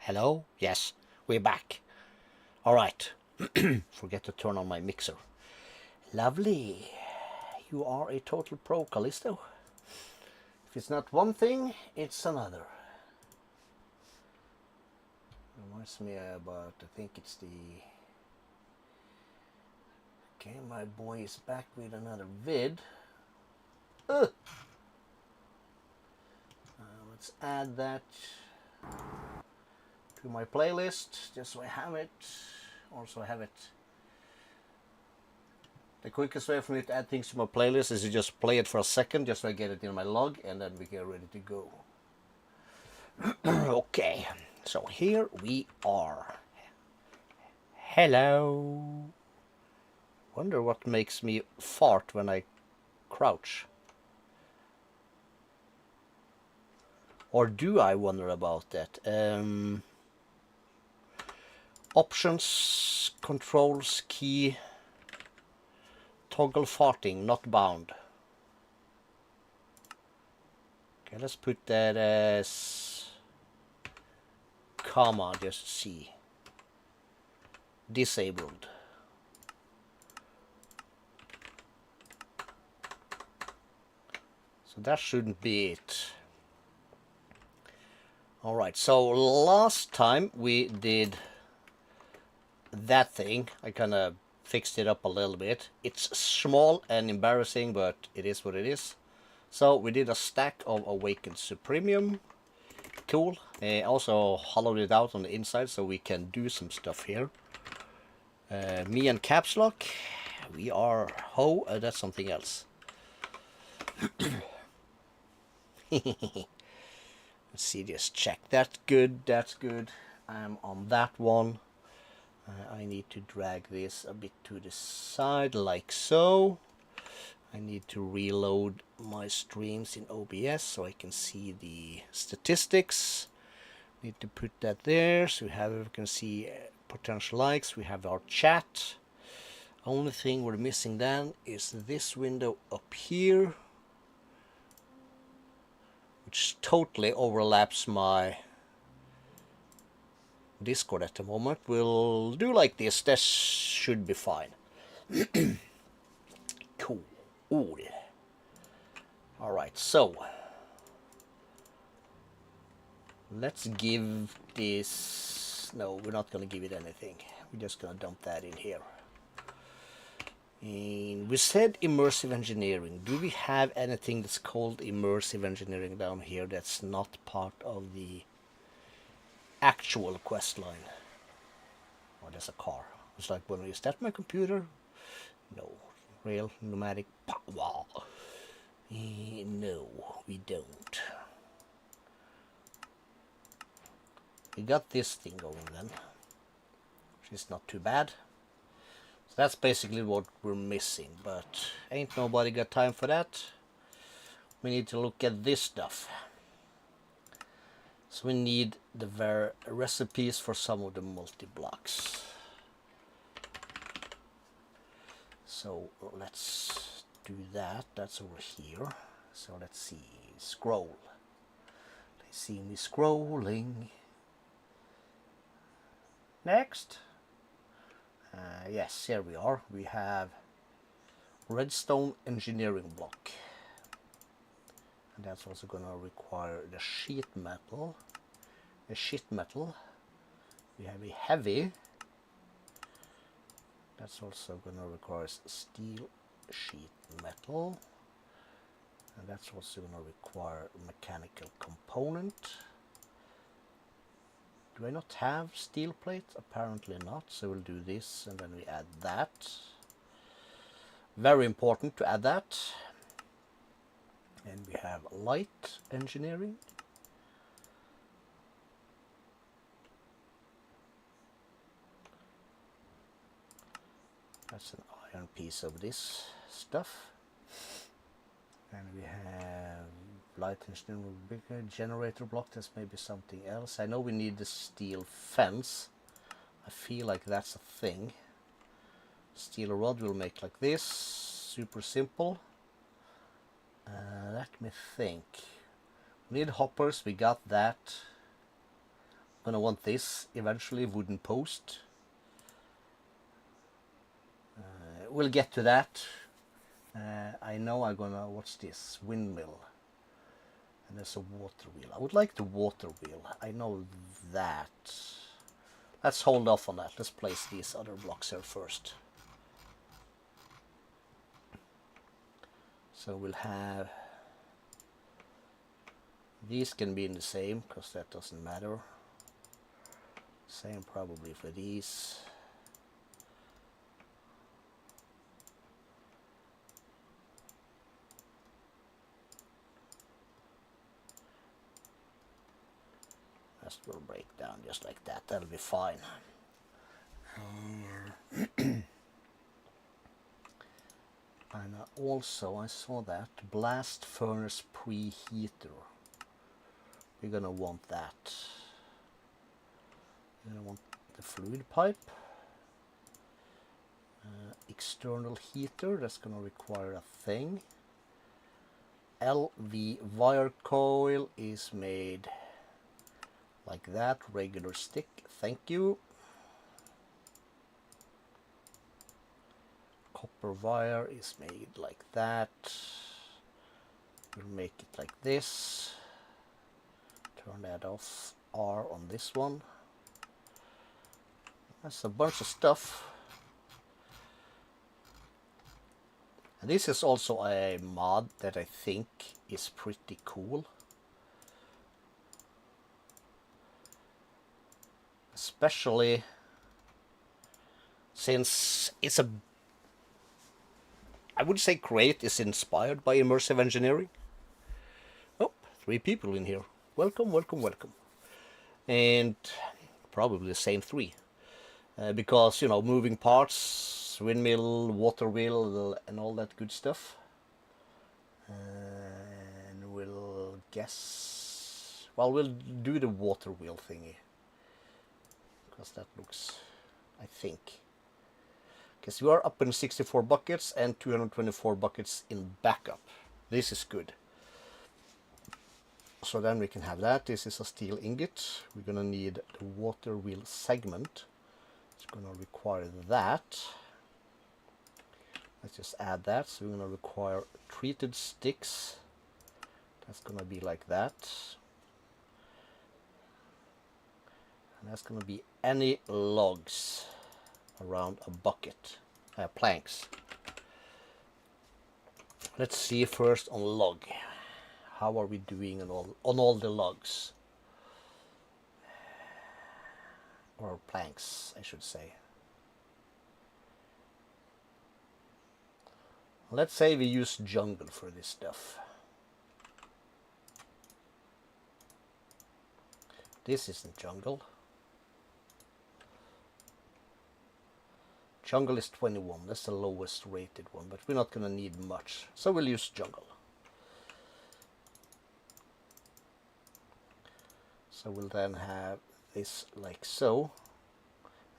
Hello? Yes, we're back. All right. Forget to turn on my mixer. Lovely. You are a total pro, Calisto. If it's not one thing, it's another. Reminds me about, I think it's the... Okay, my boy is back with another vid. Let's add that to my playlist, just so I have it. Also have it. The quickest way for me to add things to my playlist is to just play it for a second, just so I get it in my log, and then we get ready to go. Okay, so here we are. Hello. Wonder what makes me fart when I crouch. Or do I wonder about that? Options, controls, key, toggle farting, not bound. Okay, let's put that as comma, just see. Disabled. So that shouldn't be it. Alright, so last time we did that thing. I kind of fixed it up a little bit. It's small and embarrassing, but it is what it is. So we did a stack of Awakened Supremium. Cool. Also hollowed it out on the inside so we can do some stuff here. Me and Caps Lock, we are that's something else. Let's see, just check. That's good, that's good. I'm on that one. I need to drag this a bit to the side, like so. I need to reload my streams in OBS so I can see the statistics. Need to put that there so we can see potential likes. We have our chat. Only thing we're missing then is this window up here, which totally overlaps my Discord at the moment. We'll do like this. That should be fine. Cool. Ooh. Alright, so let's give this... No, we're not going to give it anything. We're just going to dump that in here. And we said Immersive Engineering. Do we have anything that's called Immersive Engineering down here that's not part of the actual quest line? Oh, there's a car. It's like, well, is that my computer? No. Rail, pneumatic, wow. No, we don't. We got this thing going then, which is not too bad. So that's basically what we're missing, but ain't nobody got time for that. We need to look at this stuff. So we need the recipes for some of the multi-blocks. So let's do that. That's over here. So let's see. Scroll. They see me scrolling. Next. Yes, here we are. We have redstone engineering block. And that's also going to require the sheet metal. The sheet metal. We have a heavy. That's also going to require steel sheet metal. And that's also going to require a mechanical component. Do I not have steel plate? Apparently not. So we'll do this and then we add that. Very important to add that. And we have light engineering. That's an iron piece of this stuff. And we have light engineering, bigger generator block. That's maybe something else. I know we need the steel fence. I feel like that's a thing. Steel rod will make like this. Super simple. Let me think. We need hoppers. We got that. Gonna want this eventually, wooden post. We'll get to that. I know I'm gonna, what's this? Windmill. And there's a water wheel. I would like the water wheel. I know that. Let's hold off on that. Let's place these other blocks here first. So we'll have, these can be in the same, because that doesn't matter. Same probably for these. That will break down just like that. That'll be fine. And also I saw that blast furnace preheater. We're gonna want that. We're gonna want the fluid pipe. External heater, that's gonna require a thing. LV wire coil is made like that, regular stick, thank you. Copper wire is made like that. We'll make it like this. Turn that off. R on this one. That's a bunch of stuff. And this is also a mod that I think is pretty cool. Especially since it's a, I would say Create is inspired by Immersive Engineering. Oh, 3 people in here. Welcome, welcome, welcome. And probably the same 3. Because, you know, moving parts, windmill, water wheel, and all that good stuff. And we'll guess, well, we'll do the water wheel thingy. Because that looks, I think. Because we are up in 64 buckets and 224 buckets in backup. This is good. So then we can have that. This is a steel ingot. We're gonna need the water wheel segment. It's gonna require that. Let's just add that. So we're gonna require treated sticks. That's gonna be like that. And that's gonna be any logs around a bucket, planks. Let's see first on log. How are we doing on all the logs? Or planks, I should say. Let's say we use jungle for this stuff. This isn't jungle. Jungle is 21, that's the lowest rated one, but we're not going to need much, so we'll use jungle. So we'll then have this like so,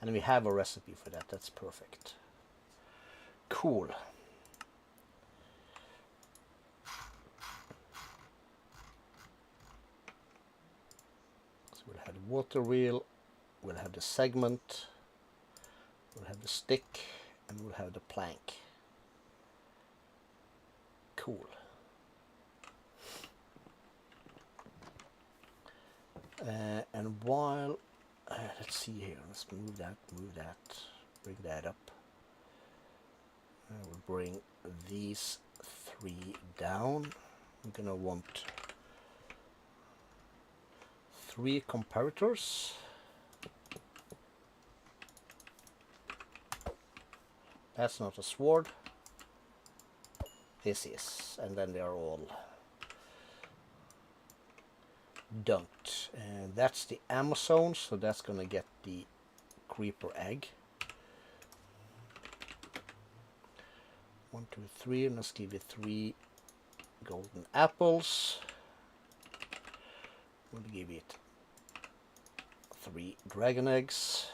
and we have a recipe for that. That's perfect. Cool. So we'll have the water wheel, we'll have the segment, we'll have the stick, and we'll have the plank. Cool. And while, let's see here, let's move that, bring that up. We'll bring these 3 down. We're gonna want 3 comparators. That's not a sword. This is, and then they are all dunked. And that's the Amazon, so that's gonna get the creeper egg. 1, 2, 3, and let's give it 3 golden apples. We'll give it 3 dragon eggs.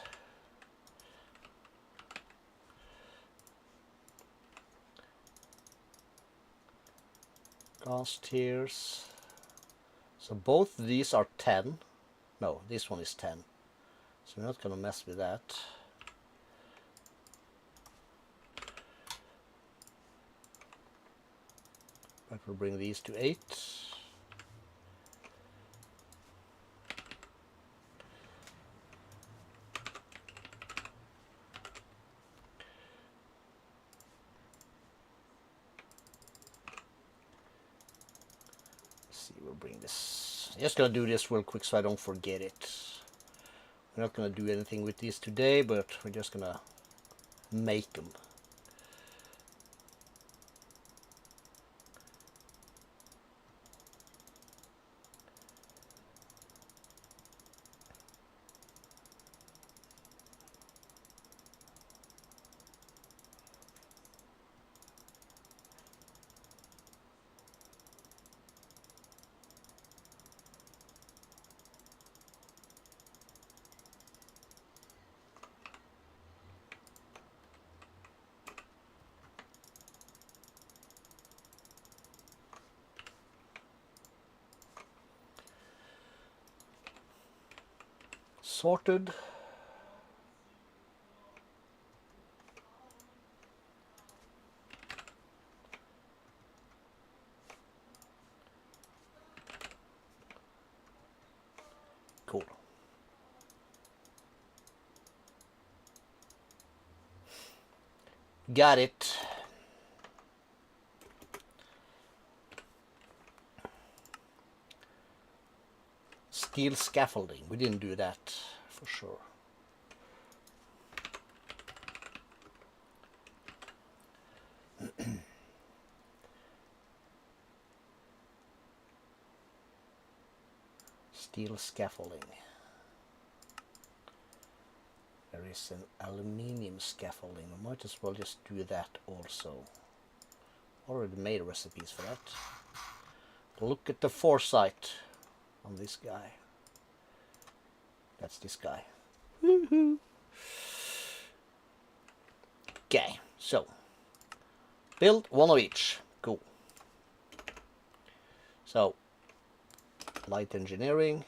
Gas tears. So both these are 10, No, this one is 10. So we're not gonna mess with that. But we'll bring these to 8. We'll bring this. Just gonna do this real quick so I don't forget it. We're not gonna do anything with these today, but we're just gonna make them. Sorted. Cool. Got it. Steel scaffolding. We didn't do that for sure. Steel scaffolding. There is an aluminium scaffolding. We might as well just do that also. Already made recipes for that. Look at the foresight on this guy. That's this guy. Woohoo! Okay, so build one of each. Cool. So light engineering.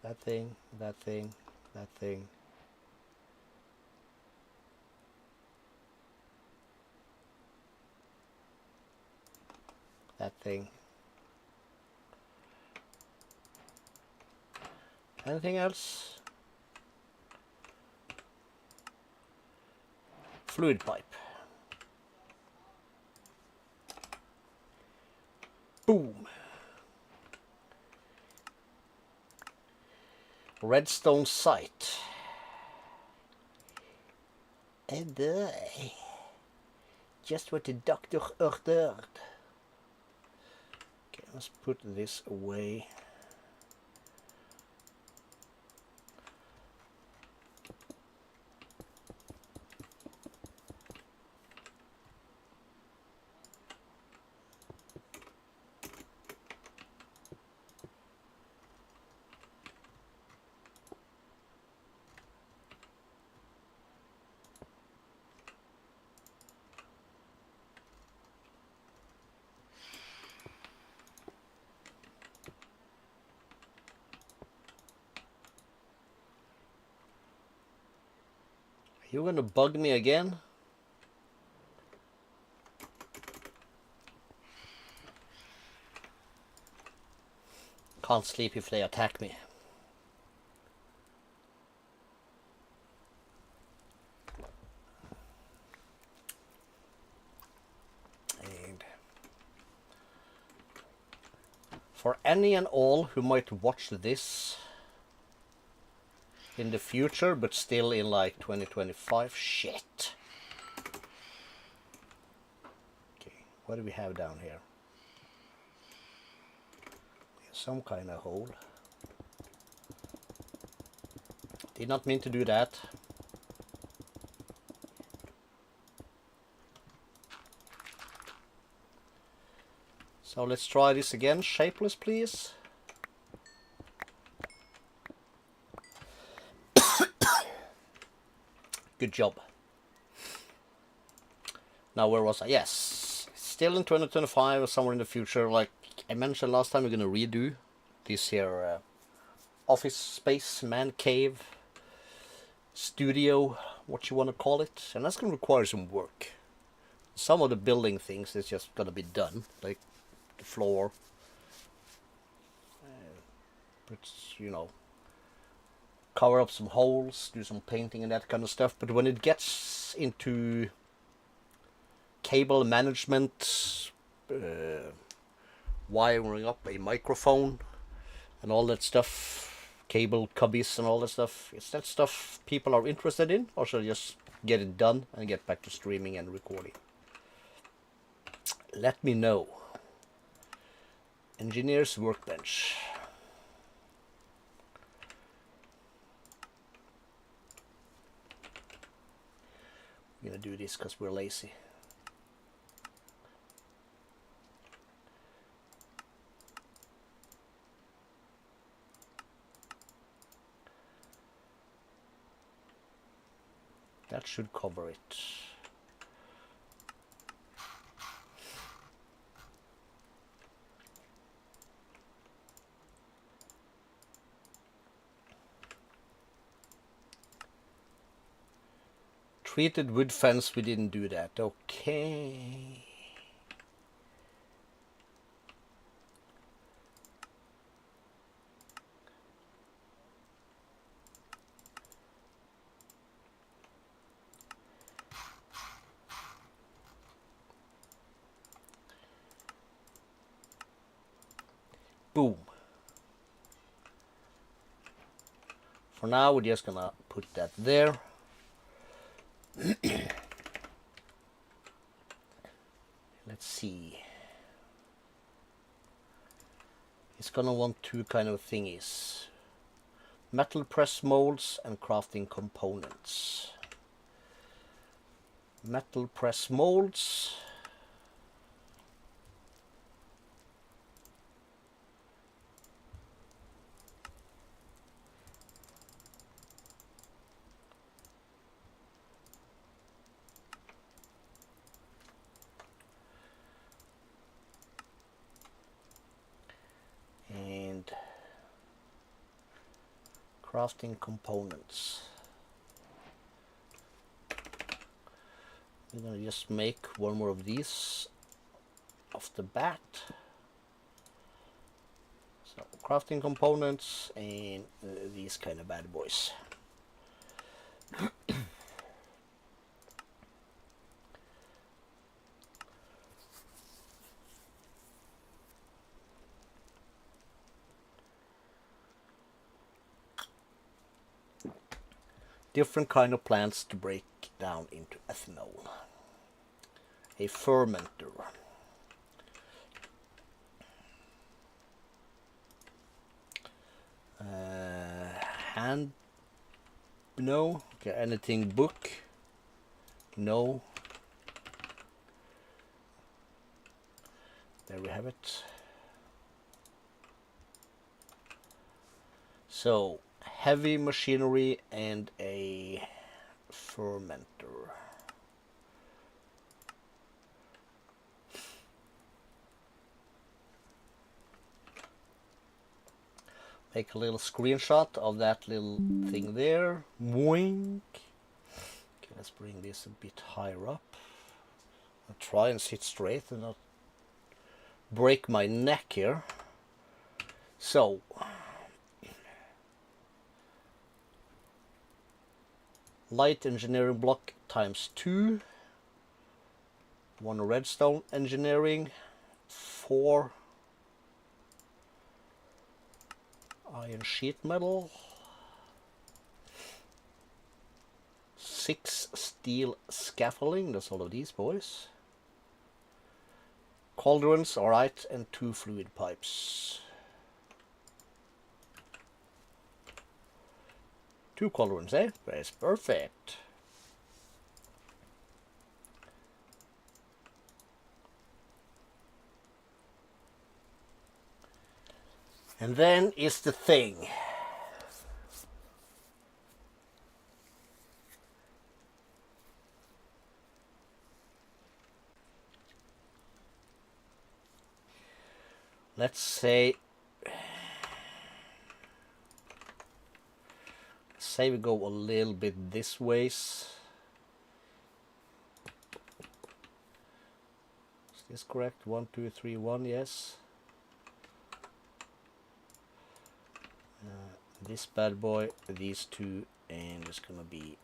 That thing, that thing, that thing. That thing. Anything else? Fluid pipe. Boom. Redstone sight. And just what the doctor ordered. Okay, let's put this away. You gonna bug me again? Can't sleep if they attack me. And for any and all who might watch this in the future, but still in like 2025. Shit. Okay, what do we have down here? Some kind of hole. Did not mean to do that. So let's try this again. Shapeless, please. Good job. Now where was I? Yes, still in 2025 or somewhere in the future. Like I mentioned last time, we're gonna redo this here office space, man cave, studio, what you want to call it, and that's going to require some work. Some of the building things is just going to be done, like the floor, it's, you know, cover up some holes, do some painting and that kind of stuff. But when it gets into cable management, wiring up a microphone and all that stuff, cable cubbies and all that stuff, is that stuff people are interested in, or should I just get it done and get back to streaming and recording? Let me know. Engineer's workbench. We're gonna do this because we're lazy. That should cover it. Treated wood fence, we didn't do that. Okay. Boom. For now, we're just gonna put that there. Let's see. It's gonna want two kind of thingies: metal press molds and crafting components. Metal press molds. And crafting components. We're gonna just make one more of these off the bat. So crafting components and these kind of bad boys. Different kind of plants to break down into ethanol. A fermenter. Hand, no. Okay, anything book, no. There we have it. So heavy machinery and a fermenter. Make a little screenshot of that little thing there. Boink. Okay, let's bring this a bit higher up. I'll try and sit straight and not break my neck here. So light engineering block times 2. 1 redstone engineering. 4 iron sheet metal. 6 steel scaffolding. That's all of these boys. Cauldrons, alright, and 2 fluid pipes. 2 cauldrons, eh? That's perfect. And then is the thing. Let's say say we go a little bit this ways. Is this correct? 1, 2, 3, 1, yes. This bad boy, these two, and it's gonna be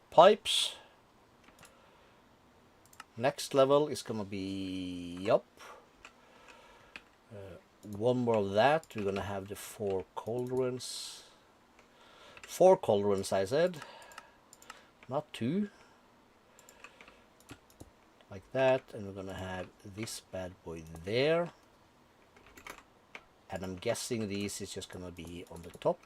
pipes. Next level is gonna be up. One more of that. We're gonna have the 4 cauldrons. 4 cauldrons, I said, not 2. Like that, and we're gonna have this bad boy there. And I'm guessing this is just gonna be on the top.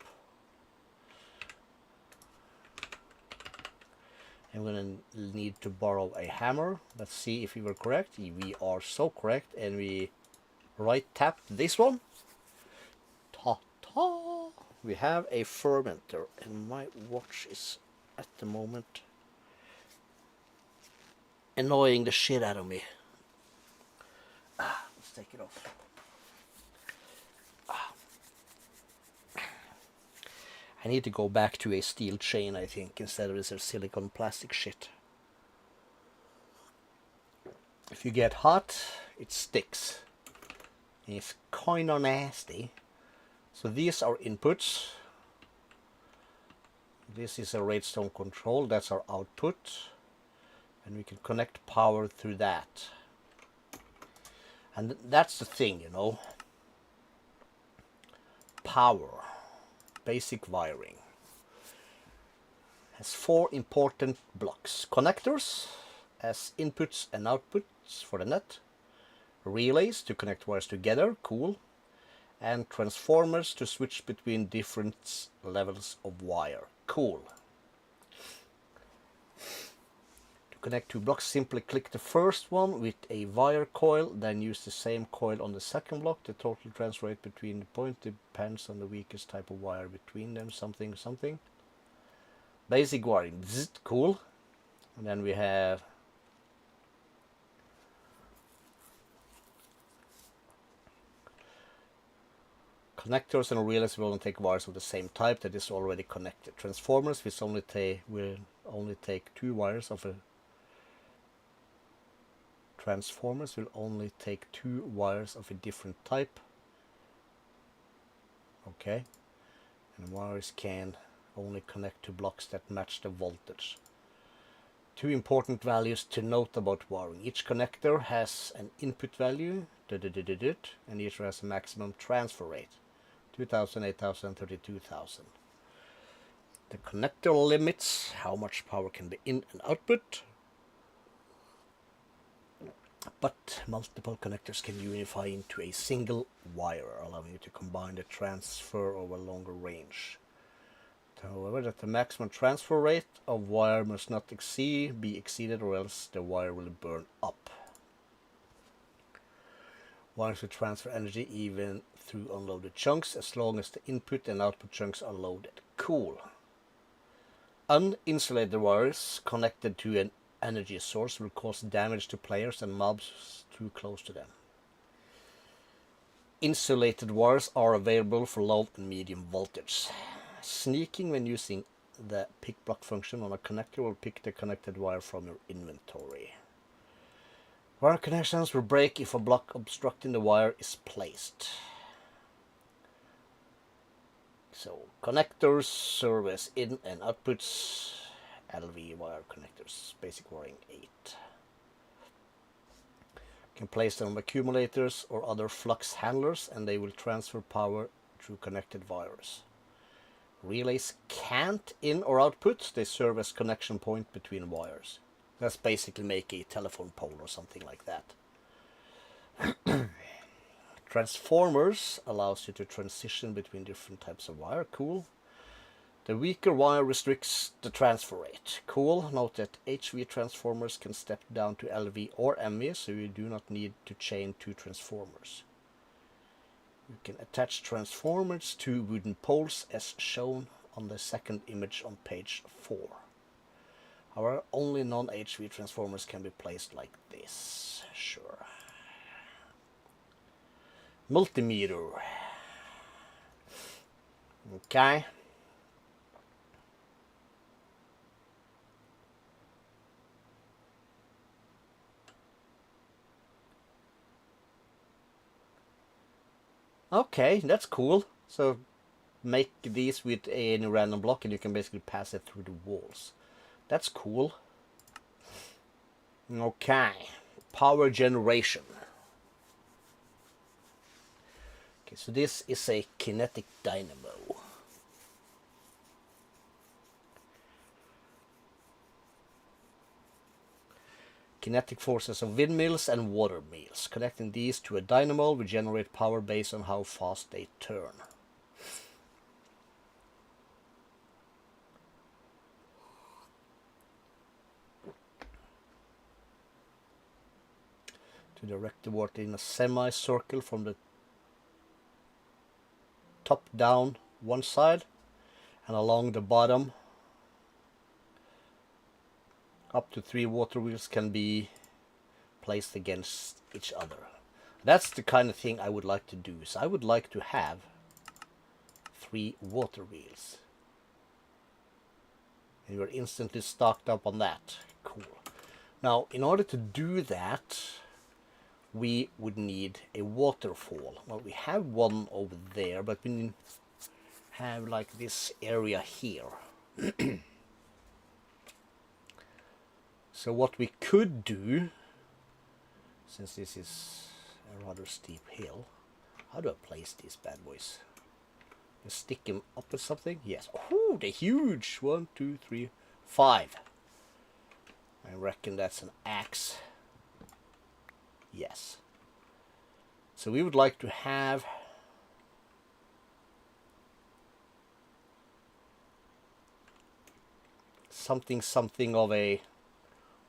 I'm gonna need to borrow a hammer. Let's see if we were correct. We are so correct, and we right tap this one. Ta-ta! We have a fermenter, and my watch is at the moment annoying the shit out of me. Let's take it off. I need to go back to a steel chain, I think, instead of this silicone plastic shit. If you get hot, it sticks. And it's kinda nasty. So these are inputs. This is a redstone control, that's our output. And we can connect power through that. And that's the thing, you know. Power. Basic wiring has 4 important blocks. Connectors as inputs and outputs for the net. Relays to connect wires together, cool. And transformers to switch between different levels of wire, cool. To connect 2 blocks, simply click the first one with a wire coil, then use the same coil on the second block. The total transfer rate between the point depends on the weakest type of wire between them, something. Basic wiring, cool. And then we have connectors and relays will only take wires of the same type that is already connected. Transformers will only take 2 wires of a Transformers will only take 2 wires of a different type. Okay. And wires can only connect to blocks that match the voltage. 2 important values to note about wiring. Each connector has an input value, and each has a maximum transfer rate. 2000, 8000, 32,000. The connector limits how much power can be in and output. But multiple connectors can unify into a single wire, allowing you to combine the transfer over a longer range. However, that the maximum transfer rate of wire must not be exceeded, or else the wire will burn up. Wires will transfer energy even through unloaded chunks, as long as the input and output chunks are loaded. Cool. Uninsulated wires connected to an energy source will cause damage to players and mobs too close to them. Insulated wires are available for low and medium voltage. Sneaking when using the pick block function on a connector will pick the connected wire from your inventory. Wire connections will break if a block obstructing the wire is placed. So connectors serve as in and outputs. LV wire connectors, basic wiring 8. You can place them on accumulators or other flux handlers, and they will transfer power through connected wires. Relays can't in or output, they serve as connection point between wires. That's basically make a telephone pole or something like that. Transformers allows you to transition between different types of wire, cool. The weaker wire restricts the transfer rate. Cool. Note that HV transformers can step down to LV or MV, so you do not need to chain 2 transformers. You can attach transformers to wooden poles as shown on the second image on page 4. However, only non-HV transformers can be placed like this. Sure. Multimeter. Okay. Okay, that's cool. So make these with any random block and you can basically pass it through the walls. That's cool. Okay, power generation. Okay, so this is a kinetic dynamo. Kinetic forces of windmills and water mills. Connecting these to a dynamo will generate power based on how fast they turn. To direct the water in a semicircle from the top down one side and along the bottom, up to 3 water wheels can be placed against each other. That's the kind of thing I would like to do. So I would like to have 3 water wheels. And you're instantly stocked up on that. Cool. Now, in order to do that, we would need a waterfall. Well, we have one over there, but we have like this area here. So what we could do, since this is a rather steep hill, how do I place these bad boys? Just stick them up with something? Yes. Oh, they're huge! 1, 2, 3, 5. I reckon that's an axe. Yes. So we would like to have something of a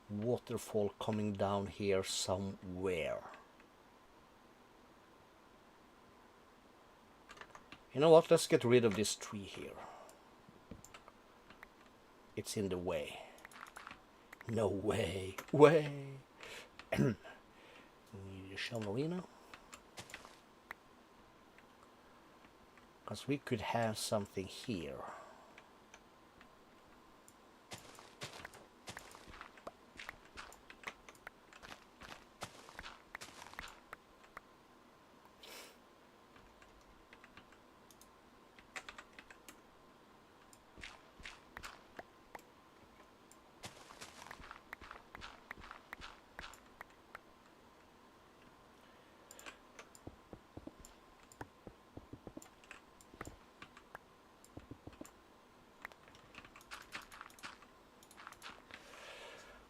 waterfall coming down here somewhere. You know what? Let's get rid of this tree here. It's in the way. No way. Way. We need a shell marina. Because we could have something here.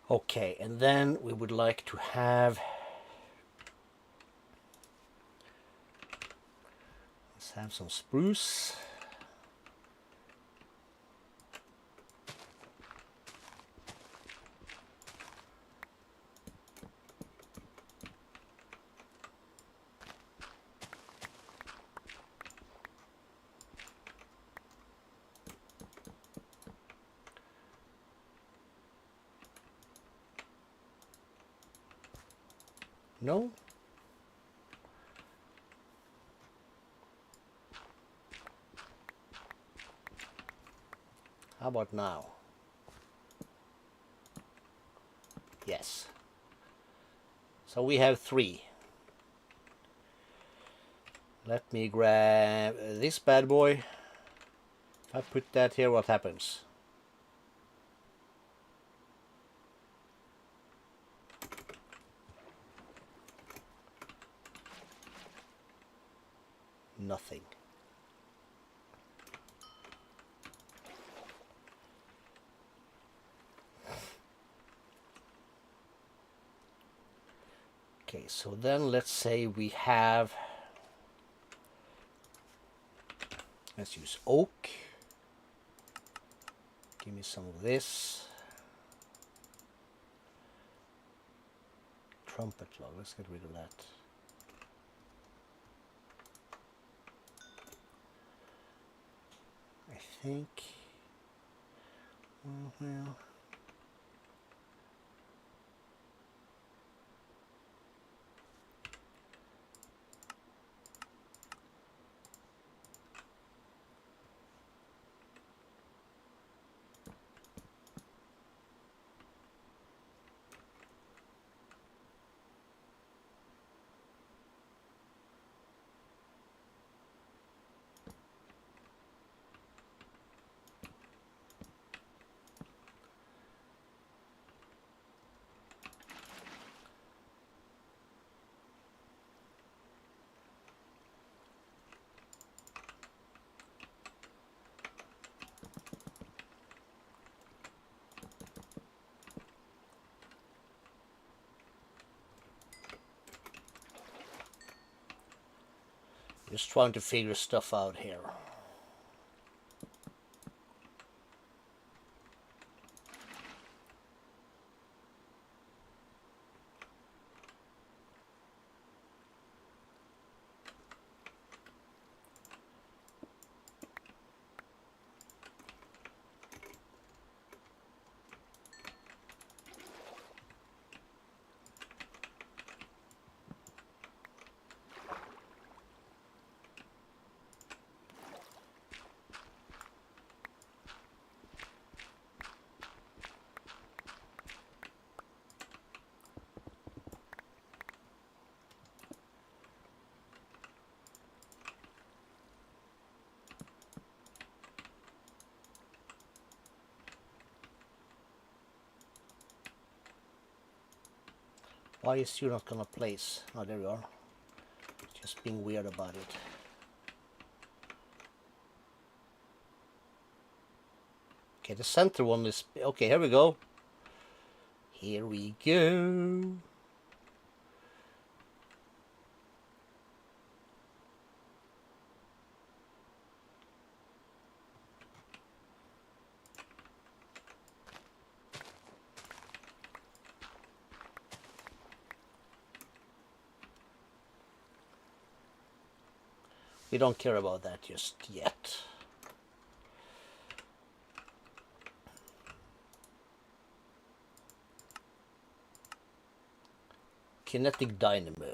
Okay, and then we would like to have, let's have some spruce. No? How about now? Yes. So we have 3. Let me grab this bad boy. If I put that here, what happens? Nothing. Okay, so then let's say we have, let's use oak. Give me some of this. Trumpet log, let's get rid of that. I think, well, Just trying to figure stuff out here. Why is you not gonna place? Oh, there you are. Just being weird about it. Okay, the center one is... Okay, here we go. Here we go. We don't care about that just yet. Kinetic dynamo.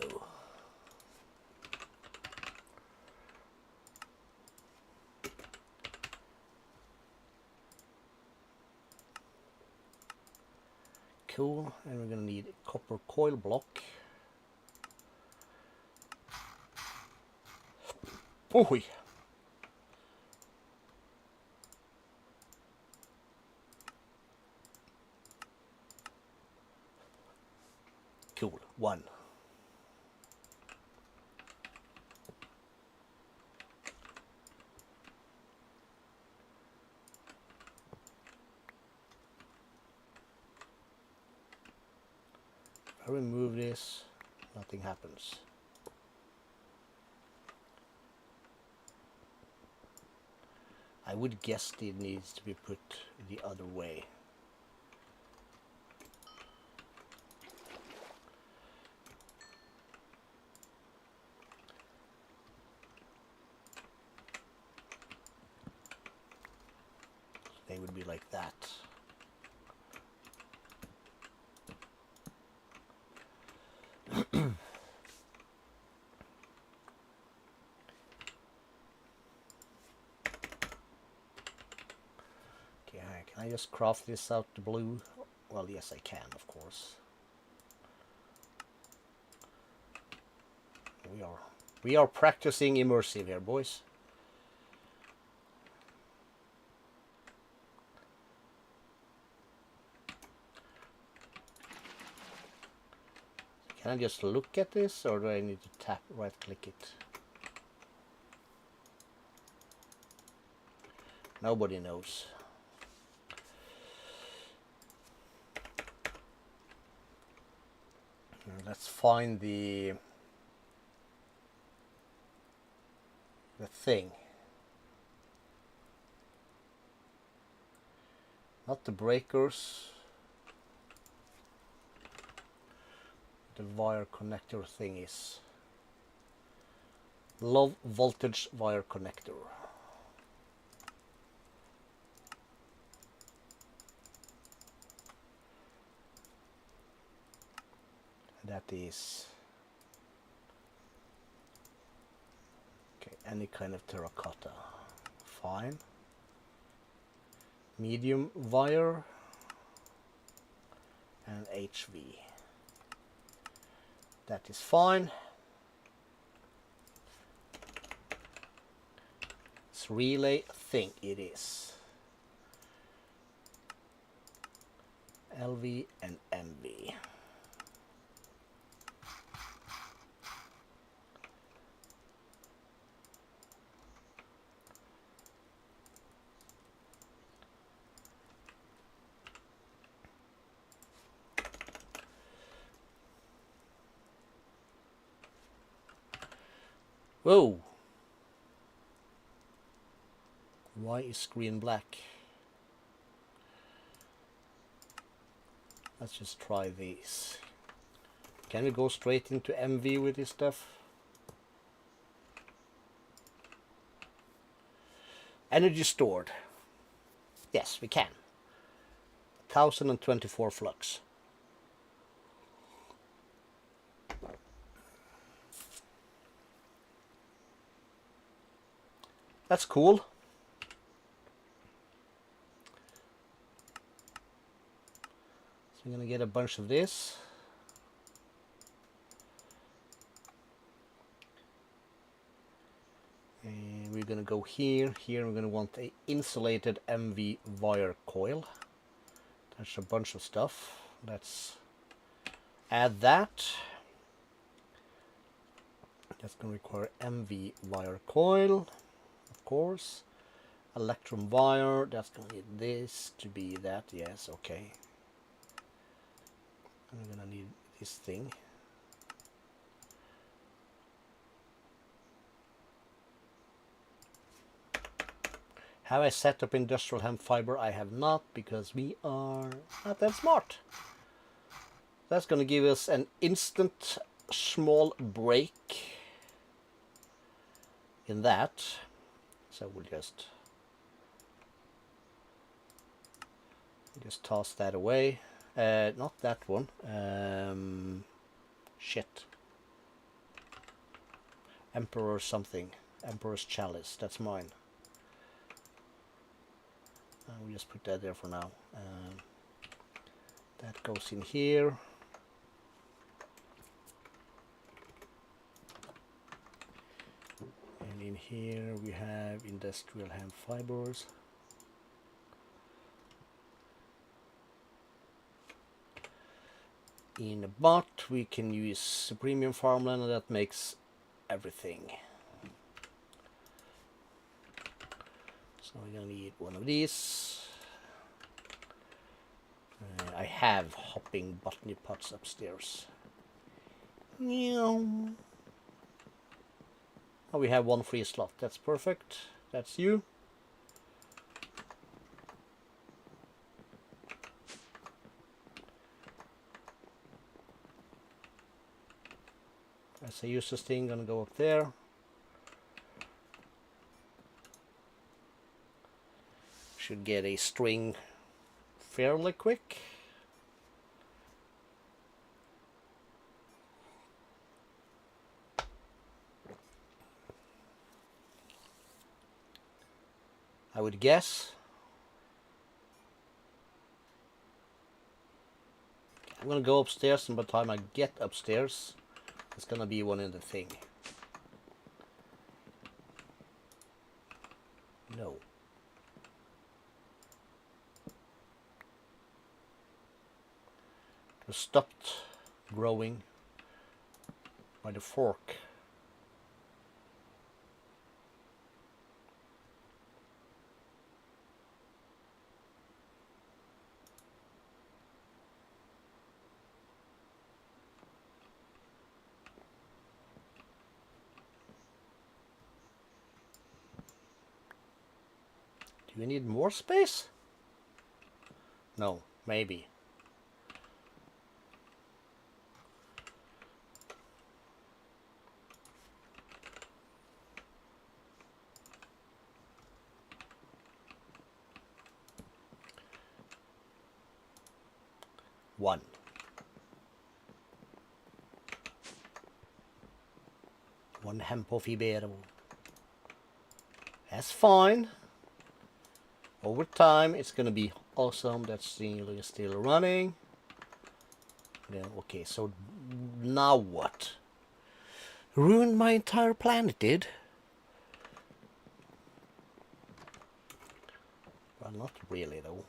Cool, and we're gonna need a copper coil block. Oh, cool, one. If I remove this, nothing happens. I would guess it needs to be put the other way. They would be like that. Can I just craft this out to blue? Well, yes, I can, of course. We are practicing immersive here, boys. Can I just look at this, or do I need to right-click it? Nobody knows. Let's find the thing. Not the breakers. The wire connector thing is low voltage wire connector. That is okay, any kind of terracotta, fine. Medium wire and HV, that is fine. It's relay thing, it is. LV and MV. Whoa, Why is screen black? Let's just try these. Can we go straight into MV with this stuff? Energy stored. Yes, we can. 1024 flux. That's cool. So I'm gonna get a bunch of this. And we're gonna go here. Here we're gonna want a insulated MV wire coil. That's a bunch of stuff. Let's add that. That's gonna require MV wire coil, of course. Electrum wire, that's gonna need this to be that, yes, okay. I'm gonna need this thing. Have I set up industrial hemp fiber? I have not, because we are not that smart. That's gonna give us an instant small break in that. So we'll just toss that away. Not that one. Shit. Emperor something. Emperor's chalice. That's mine. We'll just put that there for now. That goes in here. And in here we have industrial hemp fibers. In a bot we can use premium farmland, and that makes everything. So we're gonna need one of these. I have hopping botany pots upstairs. Oh, we have one free slot. That's perfect. That's you. As I use this thing, gonna go up there. Should get a string fairly quick. I would guess. I'm gonna go upstairs, and by the time I get upstairs, there's gonna be one in the thing. No. It stopped growing by the fork. Do you need more space? No, maybe. One. One hemp of Ibero. That's fine. Over time, it's gonna be awesome. That's still running. Then okay, so now what? Ruined my entire planet, did? Well, not really though.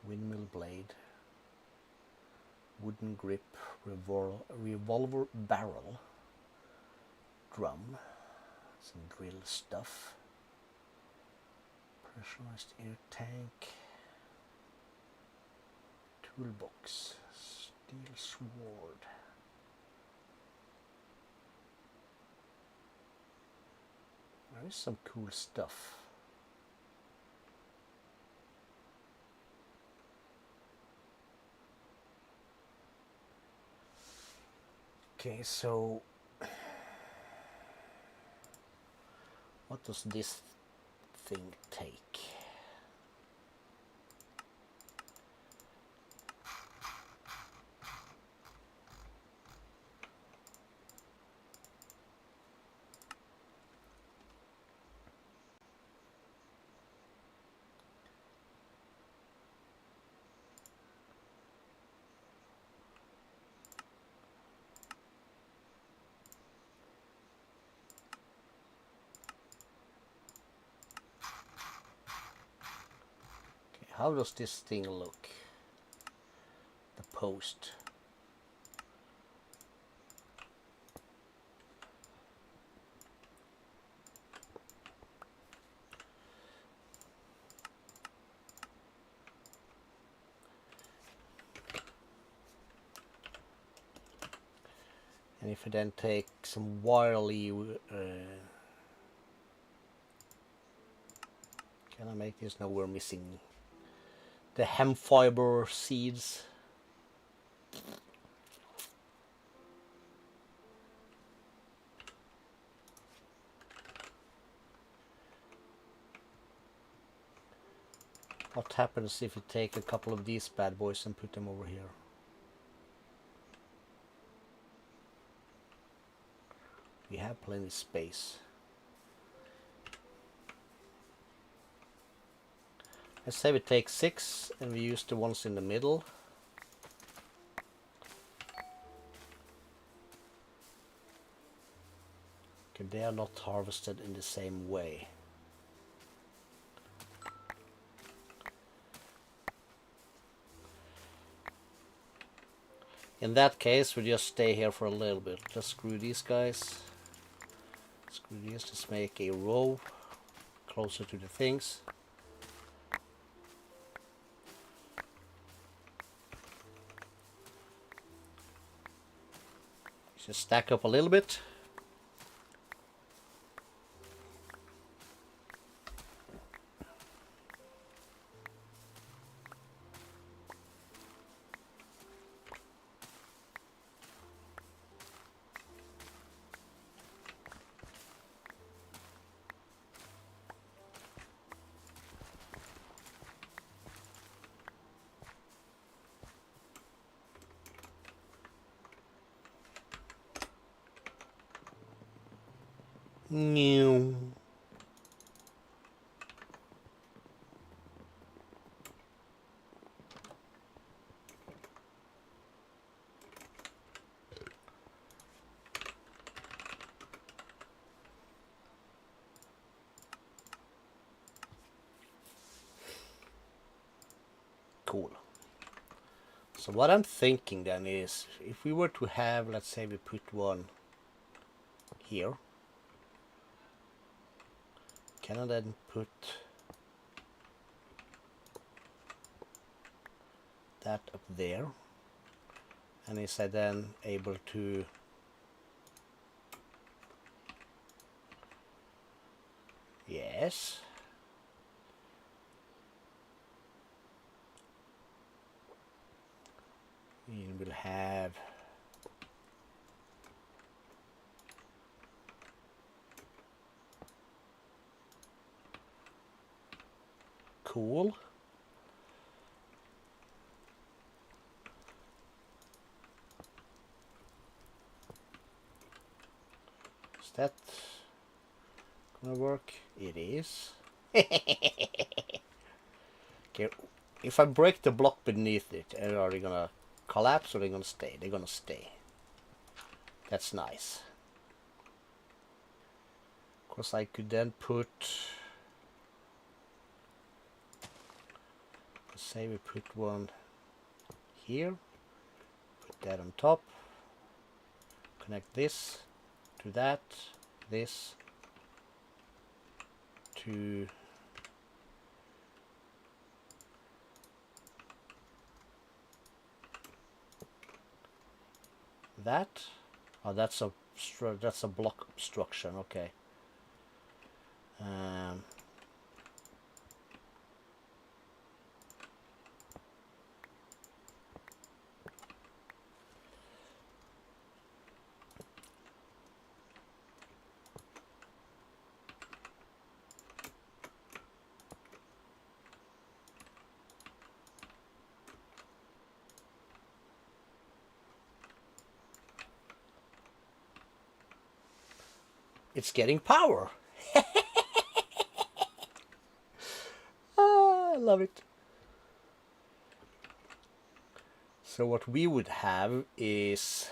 Windmill blade. Wooden grip, revolver barrel, drum, some drill stuff, pressurized air tank, Toolbox, steel sword. There is some cool stuff. Okay, so what does this thing take? How does this thing look? The post. And if I then take some wirely, can I make this? No, we're missing the hemp fiber seeds. What happens if you take a couple of these bad boys and put them over here? We have plenty of space. Let's say we take 6 and we use the ones in the middle. Okay, they are not harvested in the same way. In that case, we just stay here for a little bit. Let's screw these guys. Screw these, just make a row closer to the things. Just stack up a little bit. New. Cool. So what I'm thinking then is, if we were to have, let's say we put one here, can I then put that up there? And is I then able to yes. We will have cool. Is that gonna work? It is. Okay, if I break the block beneath it, are they gonna collapse or are they gonna stay? They're gonna stay. That's nice. Of course, I could then put, let's say we put one here, put that on top, connect this to that, this to that. Oh, that's a block obstruction. Okay. It's getting power. I love it. So what we would have is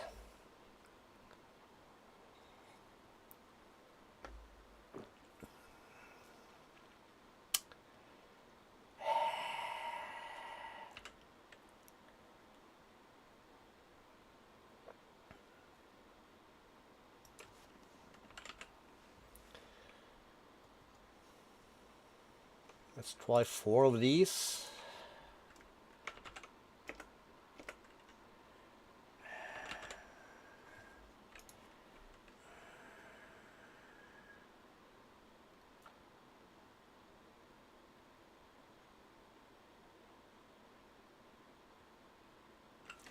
let's try 4 of these.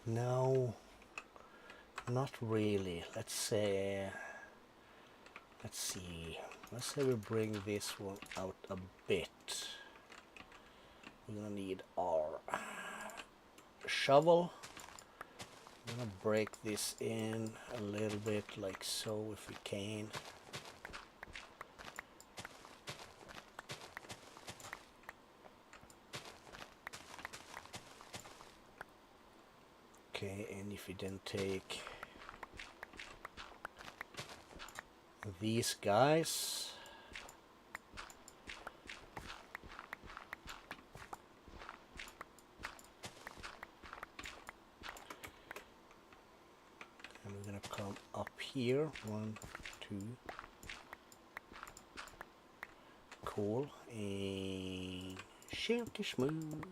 No, not really. Let's see. Let's say we bring this one out a bit. We're gonna need our shovel. I'm gonna break this in a little bit, like so, if we can. Okay, and if we then take these guys, and we're gonna come up here, 1, 2, cool, and shifty smooth.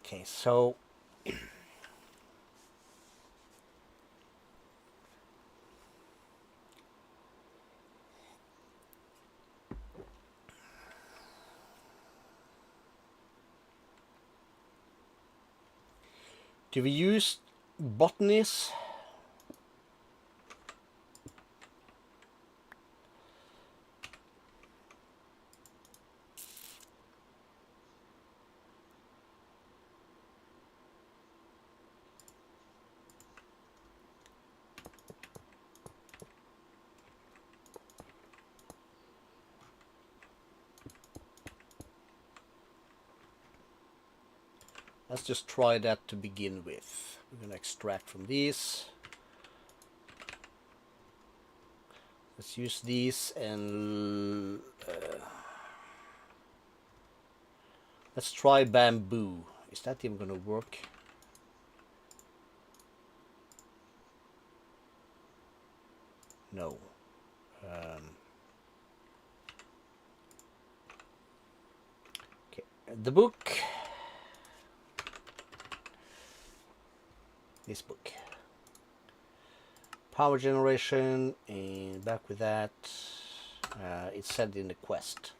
Okay, so do we use botanies? Let's just try that to begin with. We're going to extract from these. Let's use these and let's try bamboo. Is that even going to work? No. Okay, the book. This book. Power generation, and back with that. It said in the quest.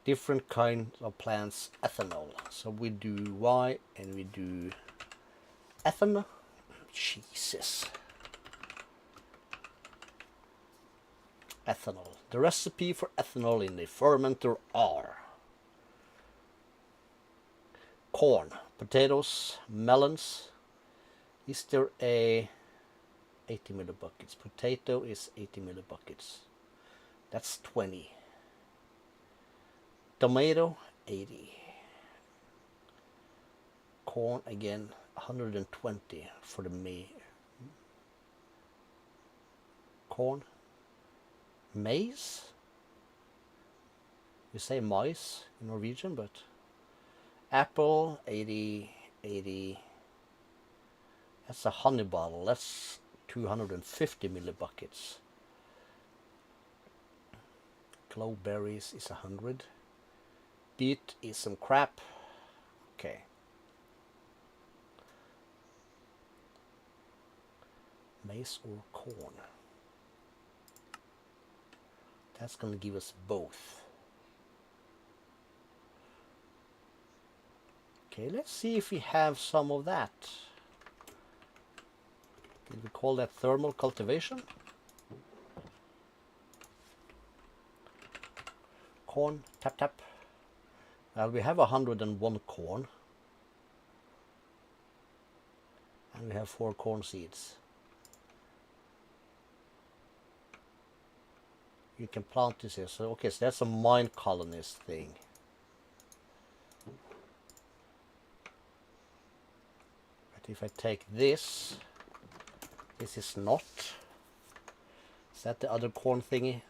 Different kinds of plants, ethanol. So we do Y and we do ethanol. Jesus. Ethanol. The recipe for ethanol in the fermenter are corn, potatoes, melons. Is there a 80 millibuckets? Potato is 80 millibuckets. That's 20. Tomato, 80. Corn again, 120 for the corn. Maize? We say mice in Norwegian, but apple, 80, 80. That's a honey bottle. That's 250 millibuckets. Glowberries is 100. Beet is some crap. Okay. Maize or corn. That's going to give us both. Okay, let's see if we have some of that. Did we call that thermal cultivation? Corn, tap tap. Well, we have 101 corn. And we have 4 corn seeds. You can plant this here. So, okay, so that's a mine colonist thing. But if I take this, this is not. Is that the other corn thingy?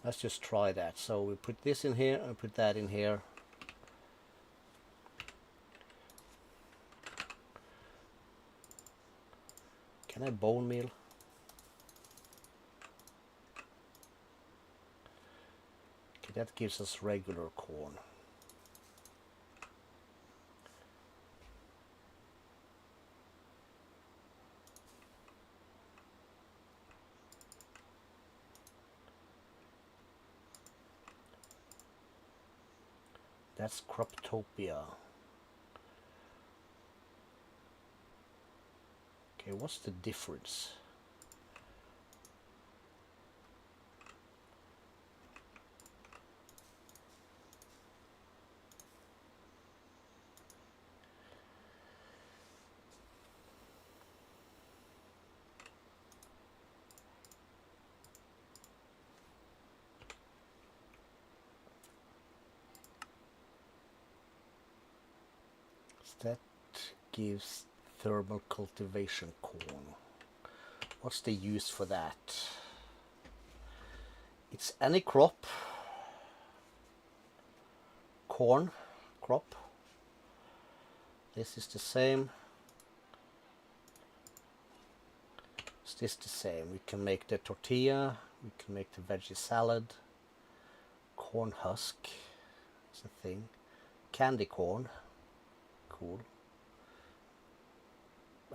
Let's just try that. So we put this in here and put that in here. Can I bone meal? Okay, that gives us regular corn. That's Croptopia. Okay, what's the difference? That gives thermal cultivation corn. What's the use for that? It's any crop. Corn crop. This is the same. Is this the same? We can make the tortilla. We can make the veggie salad. Corn husk is a thing. Candy corn. Cool.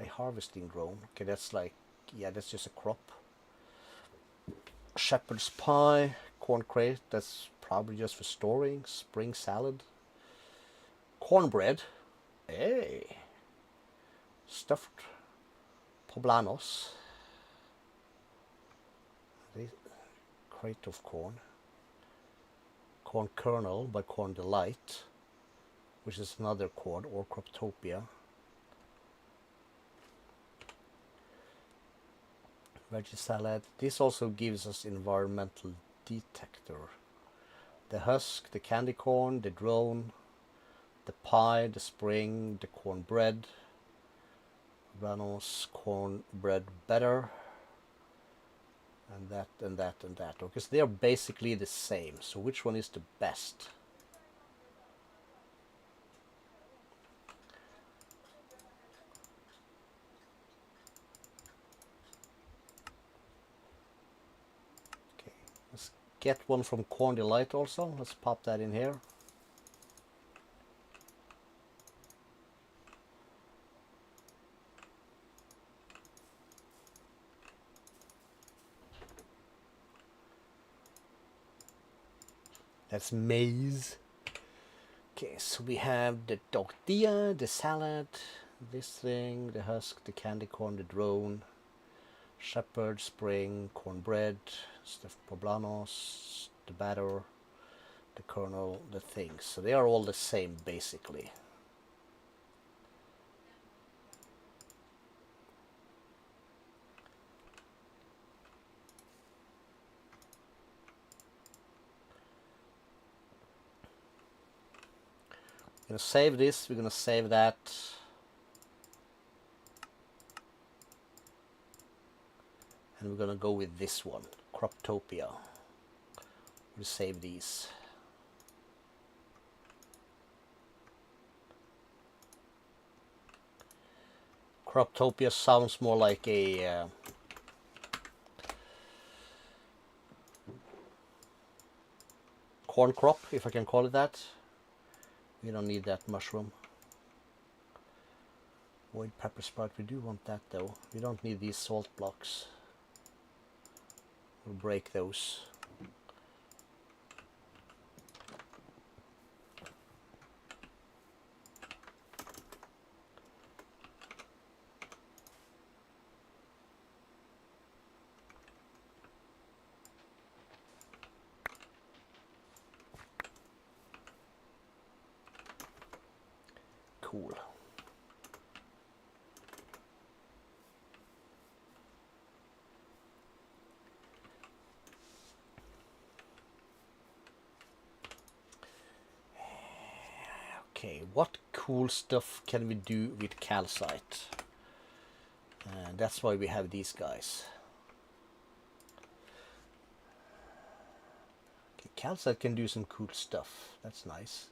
A harvesting drone. Okay, that's like, yeah, that's just a crop. Shepherd's pie, corn crate, that's probably just for storing. Spring salad. Cornbread. Hey. Stuffed poblanos. Crate of corn. Corn kernel by Corn Delight, which is another corn, or Croptopia. Veggie salad. This also gives us environmental detector. The husk, the candy corn, the drone, the pie, the spring, the cornbread, Ranos, cornbread better, and that and that and that. Okay, so they are basically the same. So which one is the best? Get one from Corn Delight also. Let's pop that in here. That's maize. Okay, so we have the tortilla, the salad, this thing, the husk, the candy corn, the drone, shepherd, spring, cornbread, stuffed poblanos, the batter, the kernel, the things. So they are all the same basically. We're going to save this, we're going to save that. And we're going to go with this one, Croptopia. We'll save these. Croptopia sounds more like a corn crop, if I can call it that. We don't need that mushroom. Void pepper sprout, we do want that though. We don't need these salt blocks. We'll break those. Cool. Okay, what cool stuff can we do with calcite? And that's why we have these guys. Okay, calcite can do some cool stuff. That's nice.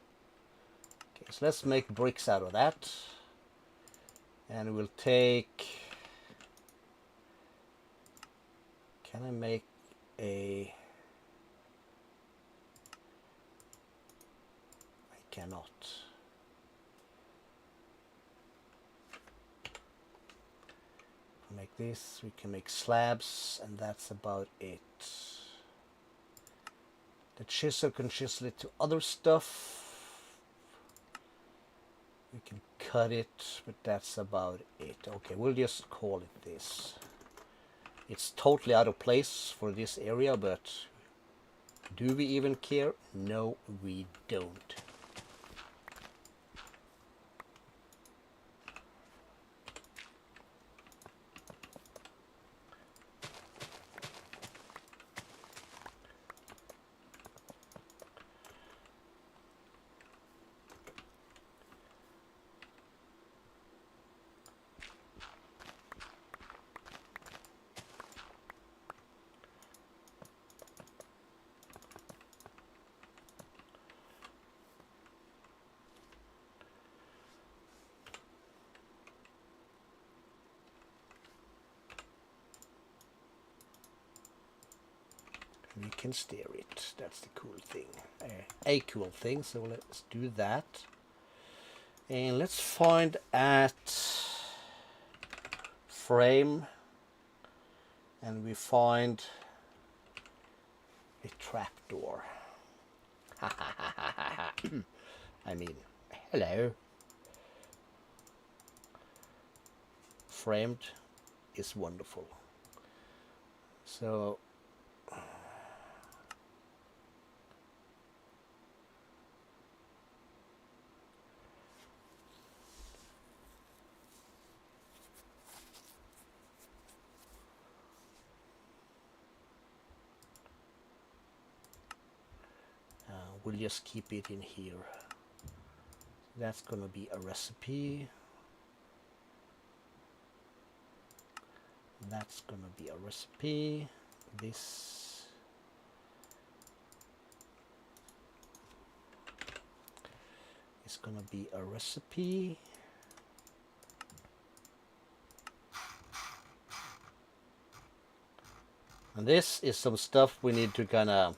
Okay, so let's make bricks out of that. And we'll take... Can I make a... I cannot. Make this, we can make slabs, and that's about it. The chisel can chisel it to other stuff. We can cut it, but that's about it. Okay, we'll just call it this. It's totally out of place for this area, but do we even care? No, we don't. We can steer it. That's the cool thing. A cool thing. So let's do that. And let's find at frame. And we find a trapdoor. I mean, hello. Framed is wonderful. So we'll just keep it in here. That's gonna be a recipe. That's gonna be a recipe. This is gonna be a recipe. And this is some stuff we need to kind of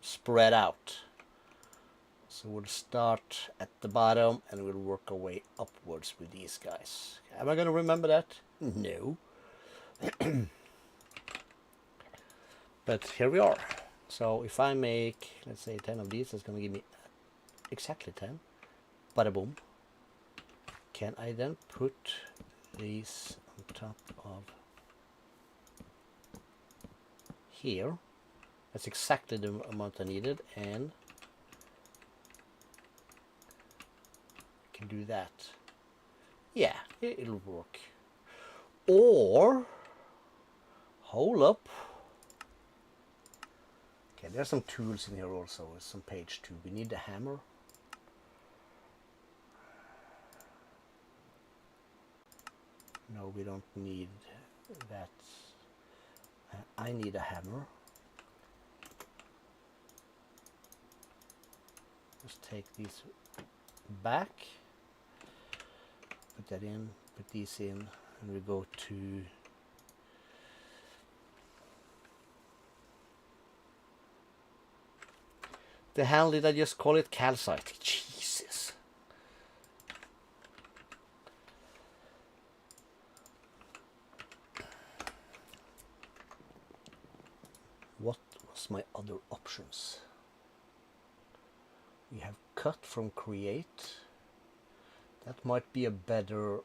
spread out. So we'll start at the bottom and we'll work our way upwards with these guys. Am I going to remember that? No. But here we are. So if I make, let's say 10 of these, that's going to give me exactly 10. Bada boom. Can I then put these on top of here? That's exactly the amount I needed, and can do that. Yeah, it'll work. Or hold up. Okay, there's some tools in here also. It's some page 2. We need the hammer. No, we don't need that. I need a hammer. Just take these back. Put that in, put these in, and we go to the hell did I just call it? Calcite. Jesus. What was my other options? We have cut from create. That might be a better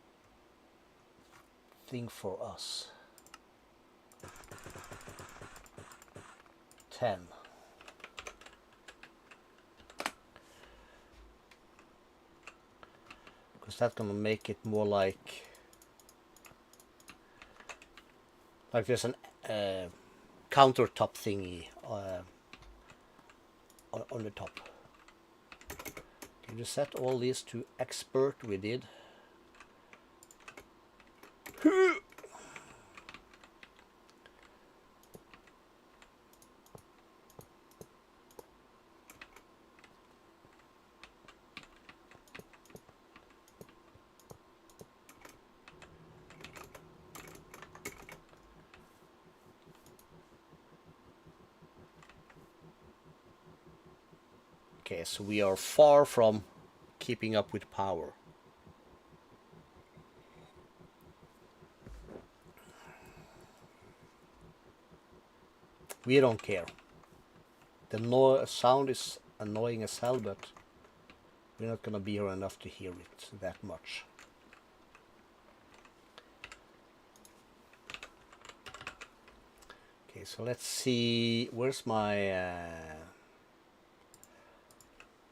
thing for us. 10. Because that's gonna make it more like there's an countertop thingy on the top. Can you set all these to expert? We did. Okay, so we are far from keeping up with power. We don't care. The sound is annoying as hell, but we're not gonna be here enough to hear it that much. Okay, so let's see, where's my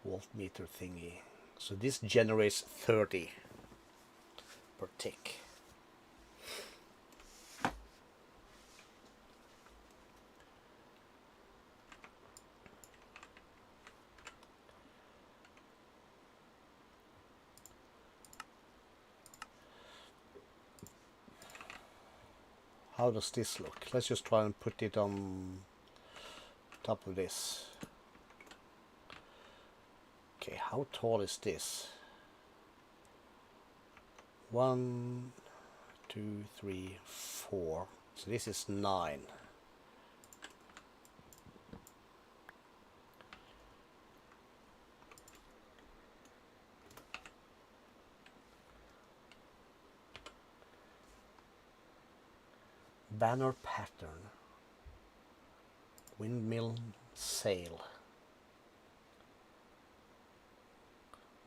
voltmeter thingy? So this generates 30 per tick. How does this look? Let's just try and put it on top of this. Okay, how tall is this? 1, 2, 3, 4. So this is 9. Banner pattern. Windmill sail.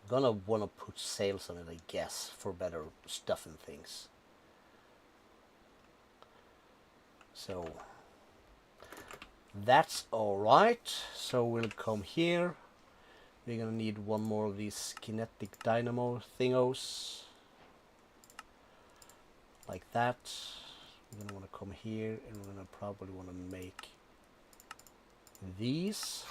Gonna wanna put sails on it, I guess, for better stuff and things. So that's all right. So we'll come here. We're gonna need one more of these kinetic dynamo thingos, like that. We're gonna want to come here, and we're gonna probably want to make these.